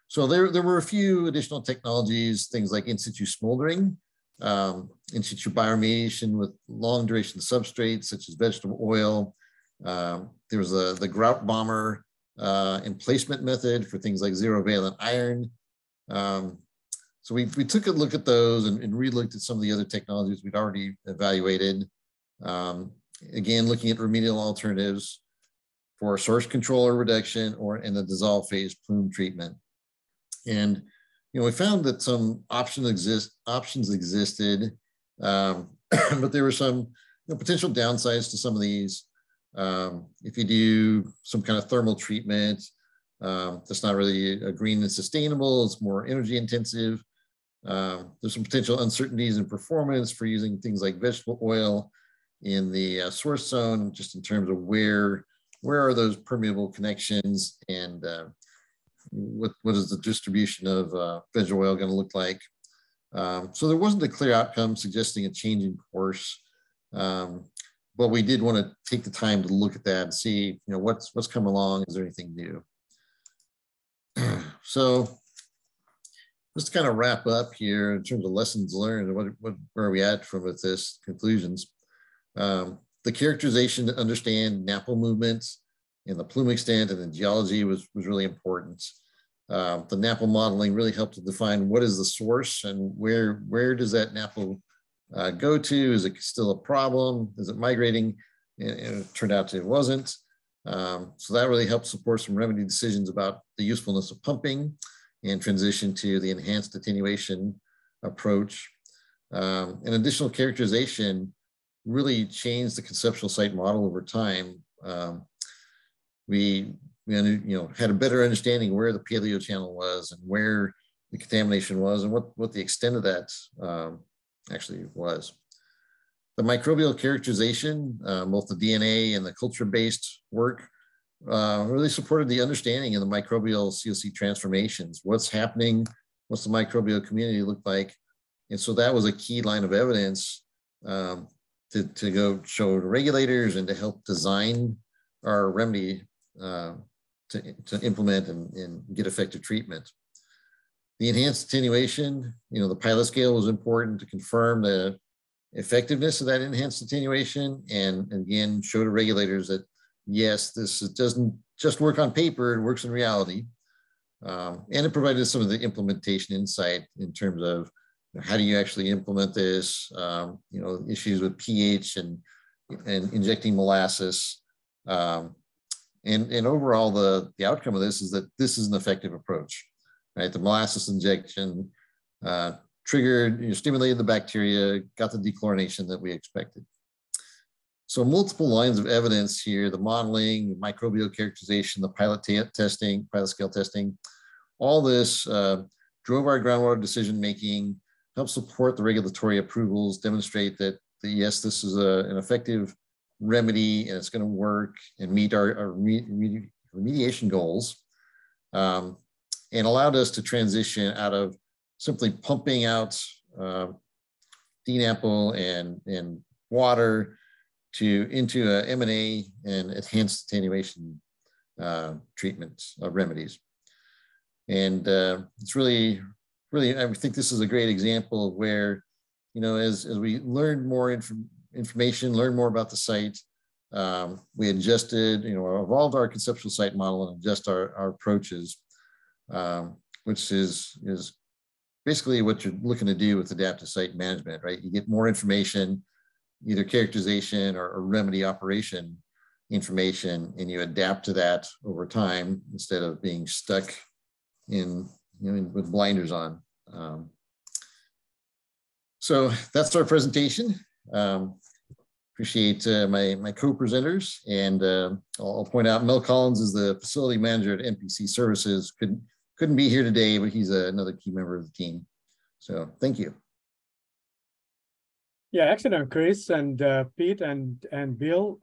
So there were a few additional technologies, things like in situ smoldering, in situ bioremediation with long duration substrates such as vegetable oil. There was the grout bomber emplacement method for things like zero valent iron. So we took a look at those and re-looked at some of the other technologies we'd already evaluated. Again, looking at remedial alternatives for source control or reduction or in the dissolved phase plume treatment. And you know, we found that some options existed, but there were some potential downsides to some of these. If you do some kind of thermal treatment, that's not really green and sustainable, it's more energy intensive. There's some potential uncertainties in performance for using things like vegetable oil in the source zone, just in terms of where are those permeable connections and what is the distribution of vegetable oil going to look like. So there wasn't a clear outcome suggesting a change in course. But we did want to take the time to look at that and see, you know, what's come along. Is there anything new? So just to kind of wrap up here in terms of lessons learned, where are we at from with this conclusions? The characterization to understand NAPL movements and the plume extent and the geology was really important. The NAPL modeling really helped to define what is the source and where does that NAPL go to? Is it still a problem? Is it migrating? And it turned out it wasn't. So that really helped support some remedy decisions about the usefulness of pumping and transition to the enhanced attenuation approach. An additional characterization really changed the conceptual site model over time. We had a better understanding where the paleo channel was and where the contamination was and what the extent of that actually was. The microbial characterization, both the DNA and the culture-based work, really supported the understanding of the microbial COC transformations. What's happening? What's the microbial community look like? And so that was a key line of evidence to go show the regulators and to help design our remedy to implement and get effective treatment. The enhanced attenuation, the pilot scale was important to confirm the effectiveness of that enhanced attenuation, and again, show to regulators that yes, this doesn't just work on paper, it works in reality. And it provided some of the implementation insight in terms of how do you actually implement this, issues with pH and injecting molasses. And overall, the outcome of this is that this is an effective approach, right? The molasses injection triggered, stimulated the bacteria, got the dechlorination that we expected. So multiple lines of evidence here, the modeling, microbial characterization, the pilot scale testing, all this drove our groundwater decision-making, helped support the regulatory approvals, demonstrate that yes, this is an effective remedy and it's going to work and meet our remediation goals, and allowed us to transition out of simply pumping out DNAPL and water into a M&A and enhanced attenuation treatments of remedies. And it's really, I think this is a great example of where, as we learned more information, learned more about the site, we adjusted, evolved our conceptual site model and adjust our approaches, which is basically what you're looking to do with adaptive site management, right? You get more information, either characterization or remedy operation information, and you adapt to that over time instead of being stuck with blinders on. So that's our presentation. Appreciate my co-presenters, and I'll point out Mel Collins is the facility manager at NPC Services. Couldn't be here today, but he's another key member of the team. So thank you. Yeah, excellent, Chris and Pete and Bill.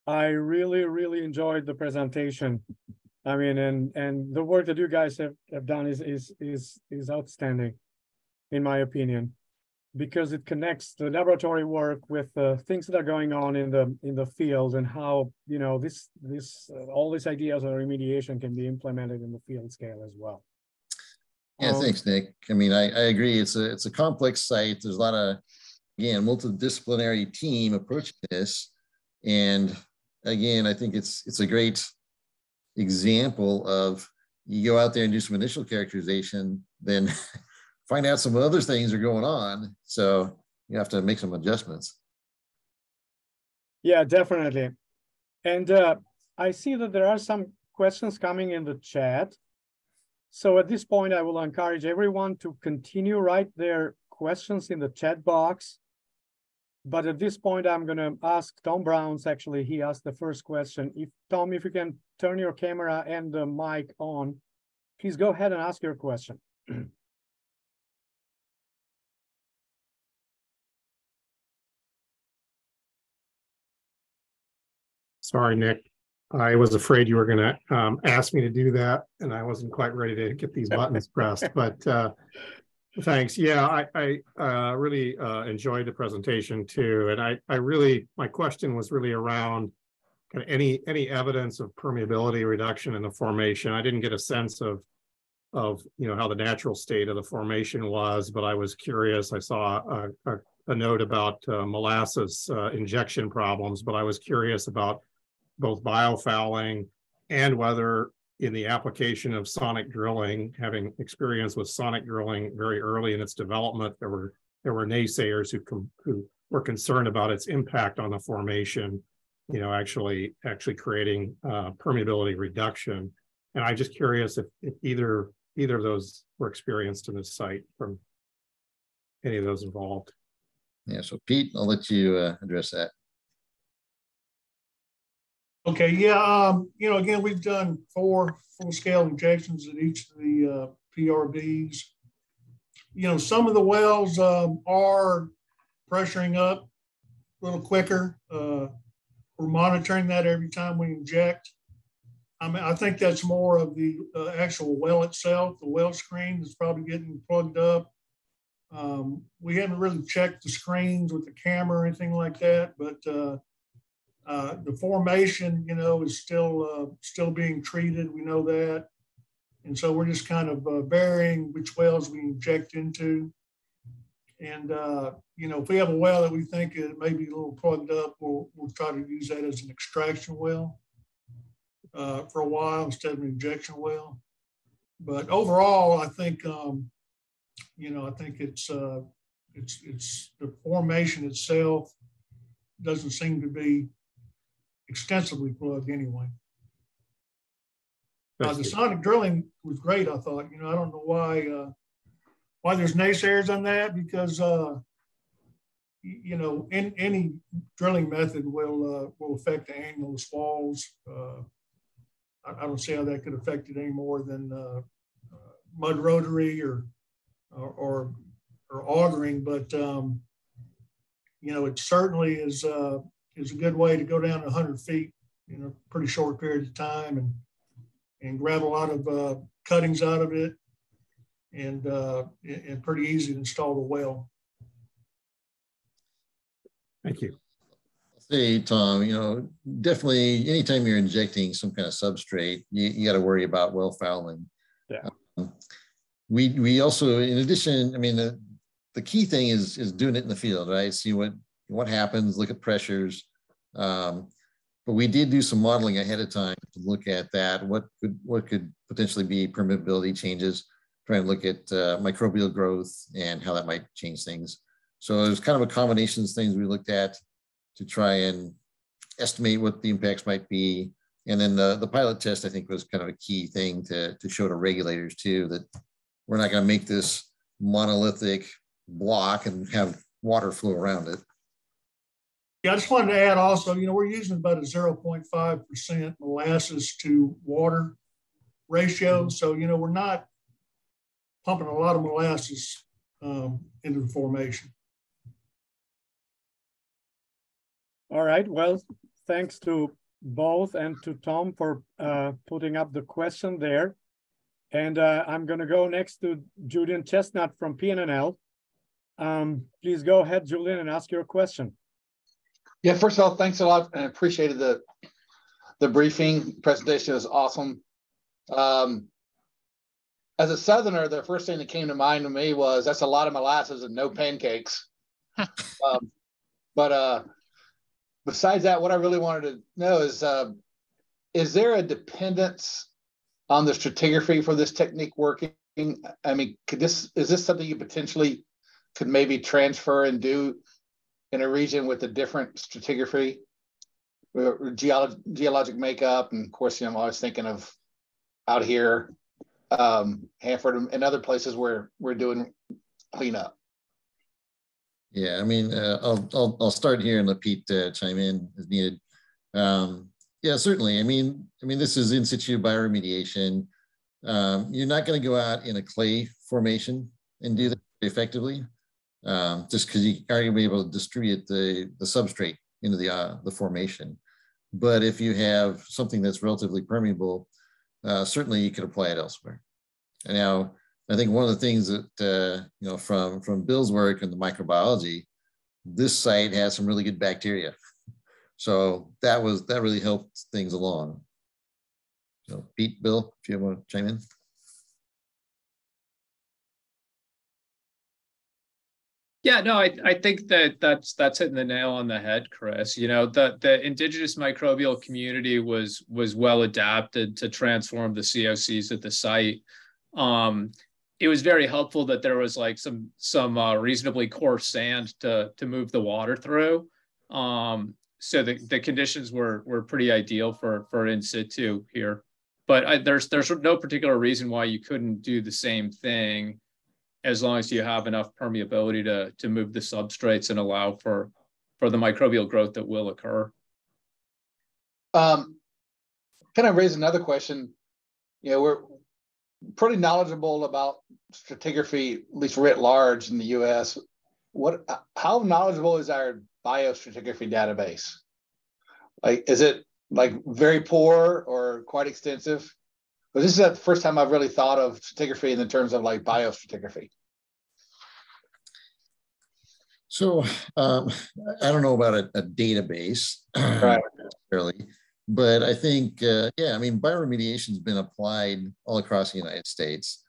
I really enjoyed the presentation. I mean, and the work that you guys have done is outstanding, in my opinion, because it connects the laboratory work with things that are going on in the field, and how all these ideas of remediation can be implemented in the field scale as well. Yeah, thanks, Nick. I mean, I agree. It's a complex site. There's a lot of, again, multidisciplinary team approaching this, and again, I think it's a great example of you go out there and do some initial characterization, then find out some other things are going on. So you have to make some adjustments. Yeah, definitely. And I see that there are some questions coming in the chat. So at this point, I will encourage everyone to continue write their questions in the chat box. But at this point, I'm going to ask Tom Browns. Actually, he asked the first question. Tom, if you can turn your camera and the mic on, please go ahead and ask your question. Sorry, Nick. I was afraid you were going to ask me to do that, and I wasn't quite ready to get these buttons pressed. But thanks. Yeah, I really enjoyed the presentation too, and my question was really around kind of any evidence of permeability reduction in the formation. I didn't get a sense of how the natural state of the formation was, but I was curious. I saw a note about molasses injection problems, but I was curious about both biofouling and whether in the application of sonic drilling, having experience with sonic drilling very early in its development, there were naysayers who were concerned about its impact on the formation, actually creating permeability reduction. And I'm just curious if either of those were experienced in this site from any of those involved. Yeah, so Pete, I'll let you address that. Okay, yeah, again, we've done 4 full-scale injections at each of the PRBs. Some of the wells are pressuring up a little quicker. We're monitoring that every time we inject. I mean, I think that's more of the actual well itself. The well screen is probably getting plugged up. We haven't really checked the screens with the camera or anything like that, but the formation, is still being treated. We know that. And so we're just kind of varying which wells we inject into. And, if we have a well that we think it may be a little plugged up, we'll try to use that as an extraction well. for a while instead of an injection well. But overall, I think, you know, I think it's the formation itself doesn't seem to be extensively plugged anyway. The sonic drilling was great, I thought. You know, I don't know why there's naysayers on that, because you know, any drilling method will affect the angle of walls. I don't see how that could affect it any more than mud rotary or augering, but you know, it certainly is a good way to go down 100 feet in a pretty short period of time and grab a lot of cuttings out of it, and pretty easy to install the well. Thank you. Hey, Tom, you know, definitely anytime you're injecting some kind of substrate, you got to worry about well fouling. Yeah. We also, in addition, I mean, the key thing is doing it in the field, right? See what happens, look at pressures. But we did do some modeling ahead of time to look at that. What could potentially be permeability changes, trying to look at microbial growth and how that might change things. So it was kind of a combination of things we looked at to try and estimate what the impacts might be. And then the pilot test, I think, was kind of a key thing to show to regulators too, that we're not going to make this monolithic block and have water flow around it. Yeah, I just wanted to add also, you know, we're using about a 0.5% molasses to water ratio. So, you know, we're not pumping a lot of molasses into the formation. All right, well, thanks to both and to Tom for putting up the question there. And I'm going to go next to Julian Chestnut from PNNL. Please go ahead, Julian, and ask your question. Yeah, first of all, thanks a lot. I appreciated the briefing. Presentation was awesome. As a Southerner, the first thing that came to mind to me was that's a lot of molasses and no pancakes. But besides that, what I really wanted to know is there a dependence on the stratigraphy for this technique working? I mean, is this something you potentially could maybe transfer and do in a region with a different stratigraphy, geologic makeup? And of course, you know, I'm always thinking of out here, Hanford and other places where we're doing cleanup. Yeah, I mean, I'll start here and let Pete chime in as needed. Yeah, certainly. I mean, this is in situ bioremediation. You're not going to go out in a clay formation and do that effectively, just because you aren't going to be able to distribute the substrate into the formation. But if you have something that's relatively permeable, certainly you could apply it elsewhere. And now, I think one of the things that, you know, from Bill's work in the microbiology, this site has some really good bacteria. So that really helped things along. So Pete, Bill, if you want to chime in. Yeah, no, I think that's hitting the nail on the head, Chris. You know, the indigenous microbial community was well adapted to transform the COCs at the site. It was very helpful that there was like some reasonably coarse sand to move the water through. So the conditions were pretty ideal for in situ here. But there's no particular reason why you couldn't do the same thing as long as you have enough permeability to move the substrates and allow for the microbial growth that will occur. Kind of raise another question. You know, we're pretty knowledgeable about stratigraphy, at least writ large in the U.S. How knowledgeable is our biostratigraphy database? Like, is it like very poor or quite extensive? But this is the first time I've really thought of stratigraphy in the terms of like biostratigraphy. So I don't know about a database, right, necessarily, but I think, yeah, I mean, bioremediation has been applied all across the United States.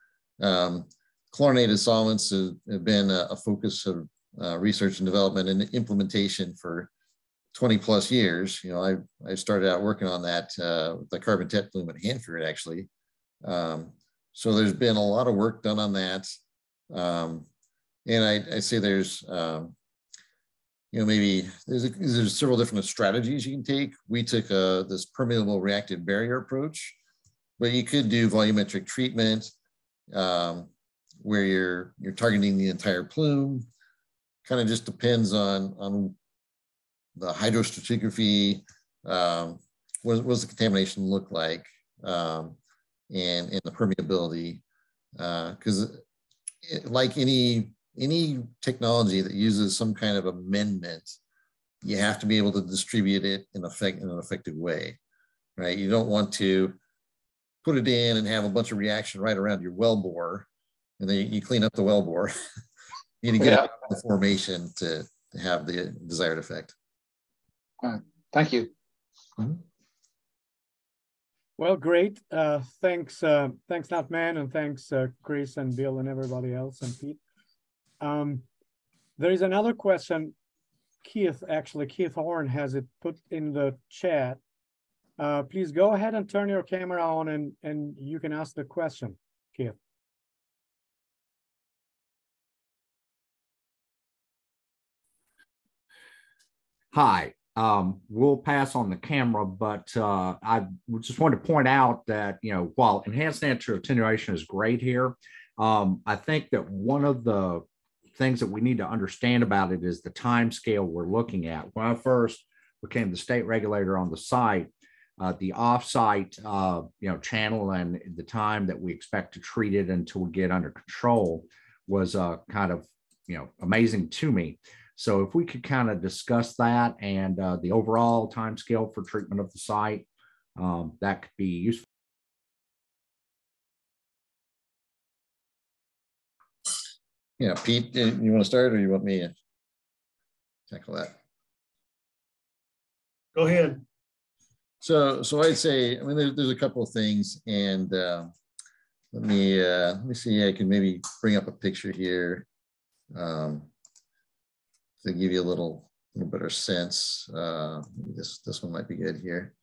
Chlorinated solvents have been a focus of research and development and implementation for 20 plus years. You know, I started out working on that, the carbon tet plume at Hanford, actually. So there's been a lot of work done on that. And I say there's, you know, maybe there's several different strategies you can take. We took this permeable reactive barrier approach, but you could do volumetric treatment, where you're targeting the entire plume. Kind of just depends on the hydrostratigraphy, what does the contamination look like, and the permeability, because like any technology that uses some kind of amendment, you have to be able to distribute it in an effective way, right? You don't want to put it in and have a bunch of reaction right around your wellbore, and then you clean up the wellbore. You need to get the formation to have the desired effect. Thank you. Mm-hmm. Well, great. Thanks, Natman, and thanks, Chris and Bill and everybody else and Pete. There is another question. Keith Horn has it put in the chat. Please go ahead and turn your camera on and you can ask the question, Keith. Hi, we'll pass on the camera, but I just wanted to point out that, you know, while enhanced natural attenuation is great here, I think that one of the things that we need to understand about it is the time scale we're looking at. When I first became the state regulator on the site, the off-site, channel and the time that we expect to treat it until we get under control was kind of, amazing to me. So if we could kind of discuss that and the overall time scale for treatment of the site, that could be useful. Yeah, Pete, you want to start, or you want me to tackle that? Go ahead. So I'd say, I mean, there's a couple of things, and let me see. I can maybe bring up a picture here to give you a little better sense. This one might be good here.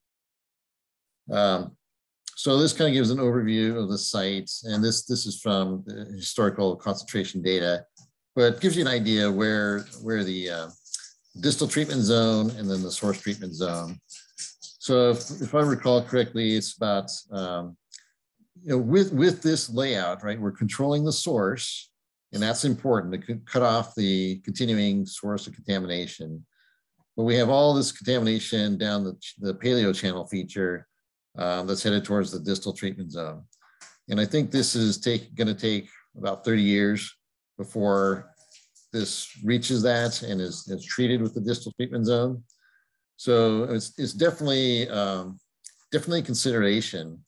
So this kind of gives an overview of the site, and this is from the historical concentration data, but gives you an idea where the distal treatment zone and then the source treatment zone. So if I recall correctly, it's about with this layout, right? We're controlling the source, and that's important to cut off the continuing source of contamination. But we have all this contamination down the paleo channel feature. That's headed towards the distal treatment zone. And I think this is going to take about 30 years before this reaches that and is treated with the distal treatment zone. So it's definitely consideration.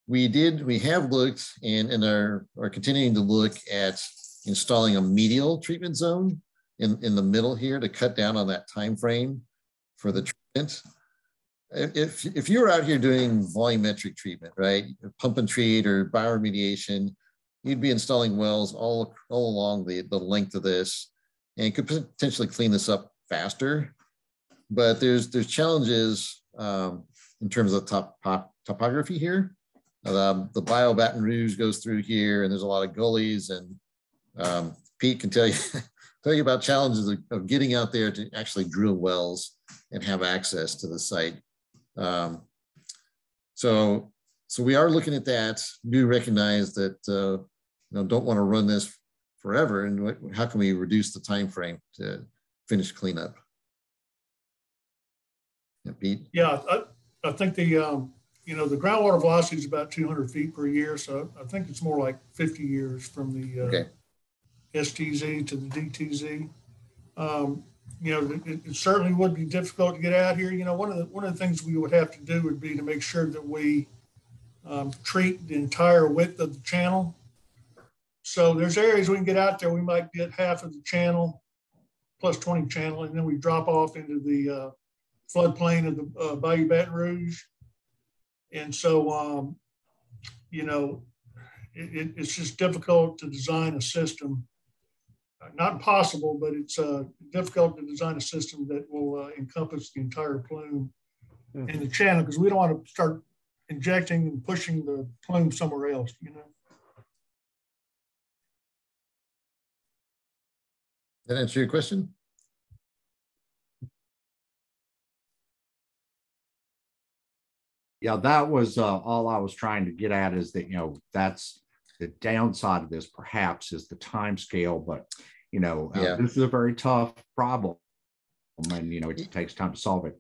We have looked and are continuing to look at installing a medial treatment zone in the middle here to cut down on that time frame for the treatment. If you're out here doing volumetric treatment, right, pump and treat or bioremediation, you'd be installing wells all along the length of this, and could potentially clean this up faster. But there's challenges in terms of topography here. The Bio Baton Rouge goes through here, and there's a lot of gullies, and Pete can tell you about challenges of getting out there to actually drill wells and have access to the site. So we are looking at that. Do recognize that don't want to run this forever, and how can we reduce the time frame to finish cleanup? Yeah, Pete. Yeah, I think the the groundwater velocity is about 200 feet per year, so I think it's more like 50 years from the STZ to the DTZ. It certainly would be difficult to get out here. One of the things we would have to do would be to make sure that we treat the entire width of the channel. So there's areas we can get out there. We might get half of the channel plus 20 channel, and then we drop off into the floodplain of the Bayou Baton Rouge. And so, it's just difficult to design a system not impossible, but it's difficult to design a system that will encompass the entire plume and the channel, because we don't want to start injecting and pushing the plume somewhere else, you know. That answer your question? Yeah, that was all I was trying to get at, is that, you know, that's the downside of this perhaps is the time scale, but, you know, this is a very tough problem, and, you know, it takes time to solve it.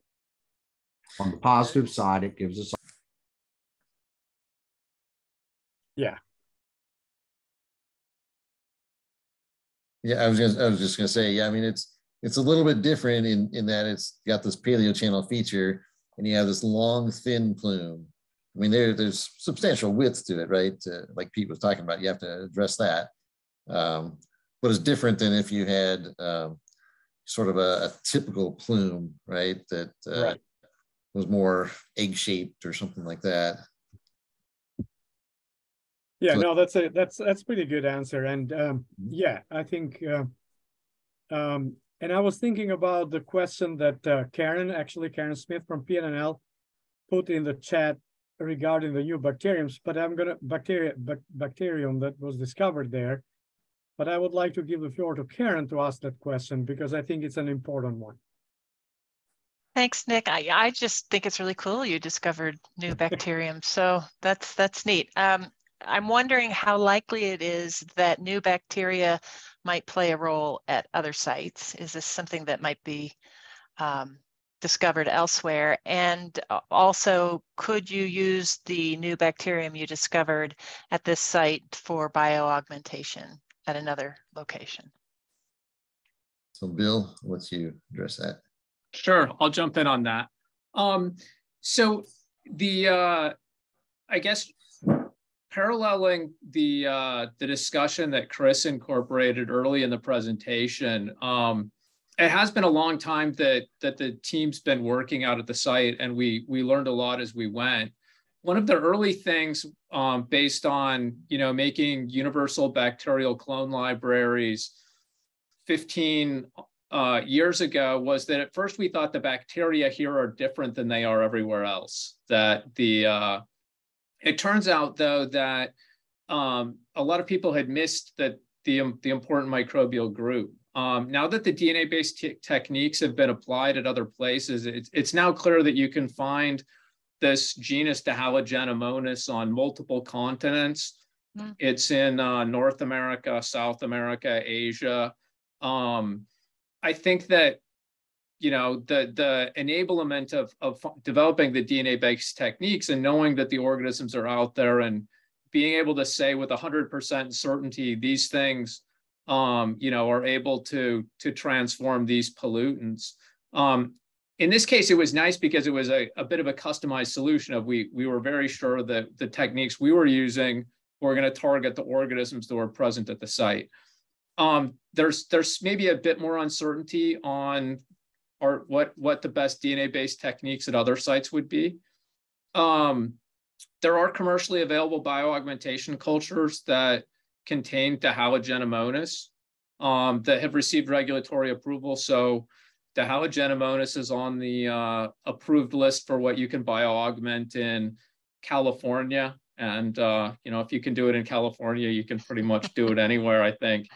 On the positive side, it gives us. Yeah. Yeah, I was just gonna say, yeah, I mean, it's a little bit different in that it's got this paleo channel feature, and you have this long, thin plume. I mean, there's substantial width to it, right? Like Pete was talking about, you have to address that. But it's different than if you had sort of a typical plume, right? That Right. was more egg-shaped or something like that. Yeah, So, no, that's pretty good answer. And yeah, I think, and I was thinking about the question that Karen Smith from PNNL put in the chat regarding the new bacteriums, but bacterium that was discovered there. But I would like to give the floor to Karen to ask that question, because I think it's an important one. Thanks, Nick. I just think it's really cool you discovered new bacterium. So that's neat. I'm wondering how likely it is that new bacteria might play a role at other sites. Is this something that might be discovered elsewhere? And also, could you use the new bacterium you discovered at this site for bioaugmentation at another location? so Bill, I'll let you address that. Sure, I'll jump in on that. So the I guess paralleling the discussion that Chris incorporated early in the presentation, it has been a long time that the team's been working out at the site, and we learned a lot as we went. One of the early things based on, you know, making universal bacterial clone libraries 15 years ago was that at first we thought the bacteria here are different than they are everywhere else. That it turns out, though, that a lot of people had missed that the important microbial group. Now that the DNA-based techniques have been applied at other places, it's now clear that you can find this genus Dihalogenemonas on multiple continents. It's in North America, South America, Asia. I think that, you know, the enablement of developing the DNA-based techniques and knowing that the organisms are out there and being able to say with 100% certainty these things, you know, are able to transform these pollutants. In this case, it was nice because it was a bit of a customized solution of we were very sure that the techniques we were using were going to target the organisms that were present at the site. There's maybe a bit more uncertainty on what the best DNA-based techniques at other sites would be. There are commercially available bioaugmentation cultures that contain Dihalogenemonas that have received regulatory approval. So Dihalogenemonas is on the approved list for what you can bioaugment in California. And you know, if you can do it in California, you can pretty much do it anywhere, I think.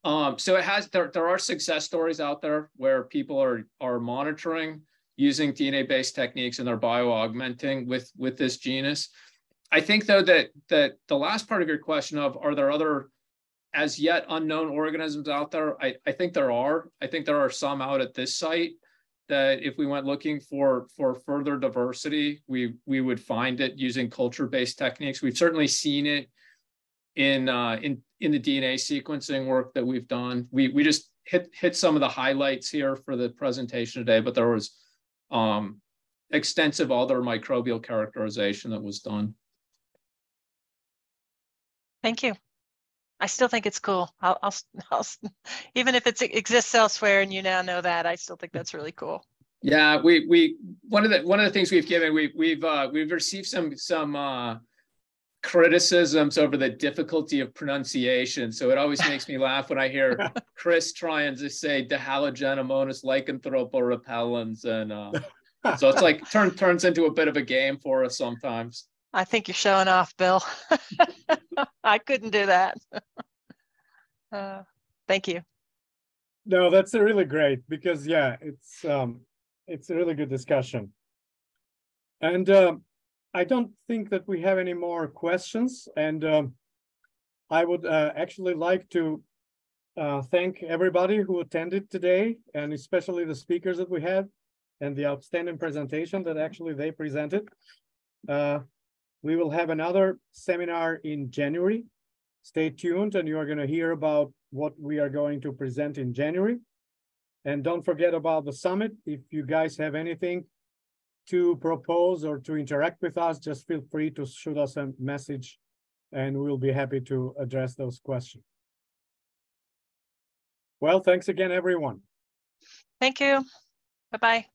So there are success stories out there where people are monitoring using DNA-based techniques and they're bioaugmenting with this genus. I think, though, that the last part of your question of are there other as yet unknown organisms out there, I think there are. I think there are some out at this site that if we went looking for further diversity, we would find it using culture-based techniques. We've certainly seen it in the DNA sequencing work that we've done. We just hit some of the highlights here for the presentation today, but there was extensive other microbial characterization that was done. Thank you. I still think it's cool. I'll even if it exists elsewhere and you now know that, I still think that's really cool. Yeah, one of the things we've given, we've received some criticisms over the difficulty of pronunciation. So it always makes me laugh when I hear Chris trying to say dihalogenamonas lycanthroporepellens. And so it's like turns into a bit of a game for us sometimes. I think you're showing off, Bill. I couldn't do that. Thank you. No, that's really great because yeah, it's a really good discussion. And I don't think that we have any more questions. And I would actually like to thank everybody who attended today, and especially the speakers that we had and the outstanding presentation that actually they presented. We will have another seminar in January. Stay tuned and you are going to hear about what we are going to present in January. And don't forget about the summit. If you guys have anything to propose or to interact with us, just feel free to shoot us a message and we'll be happy to address those questions. Well, thanks again, everyone. Thank you. Bye-bye.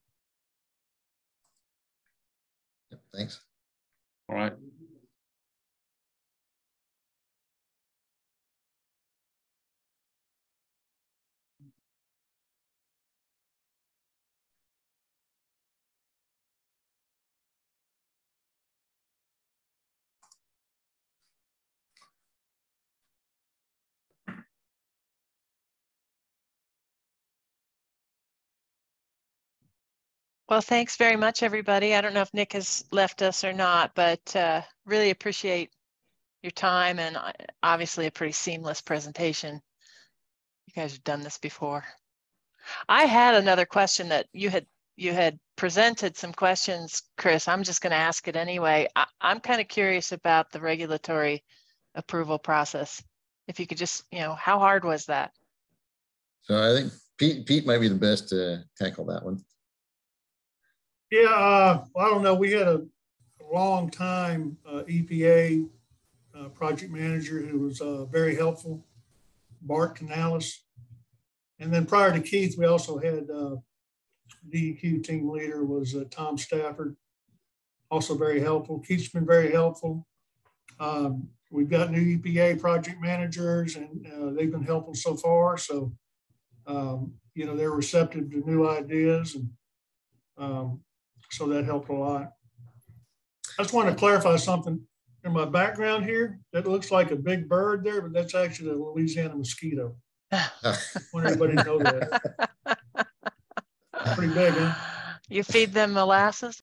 Thanks. All right. Well, thanks very much, everybody. I don't know if Nick has left us or not, but really appreciate your time and obviously a pretty seamless presentation. You guys have done this before. I had another question that you had presented some questions, Chris. I'm just going to ask it anyway. I'm kind of curious about the regulatory approval process. If you could just, how hard was that? So I think Pete might be the best to tackle that one. Yeah, I don't know. We had a long time EPA project manager who was very helpful, Bart Canales. And then prior to Keith, we also had DEQ team leader was Tom Stafford, also very helpful. Keith's been very helpful. We've got new EPA project managers and they've been helpful so far. So, they're receptive to new ideas and so that helped a lot. I just want to clarify something in my background here. That looks like a big bird there, but that's actually a Louisiana mosquito. I want everybody to know that. Pretty big, huh? You feed them molasses?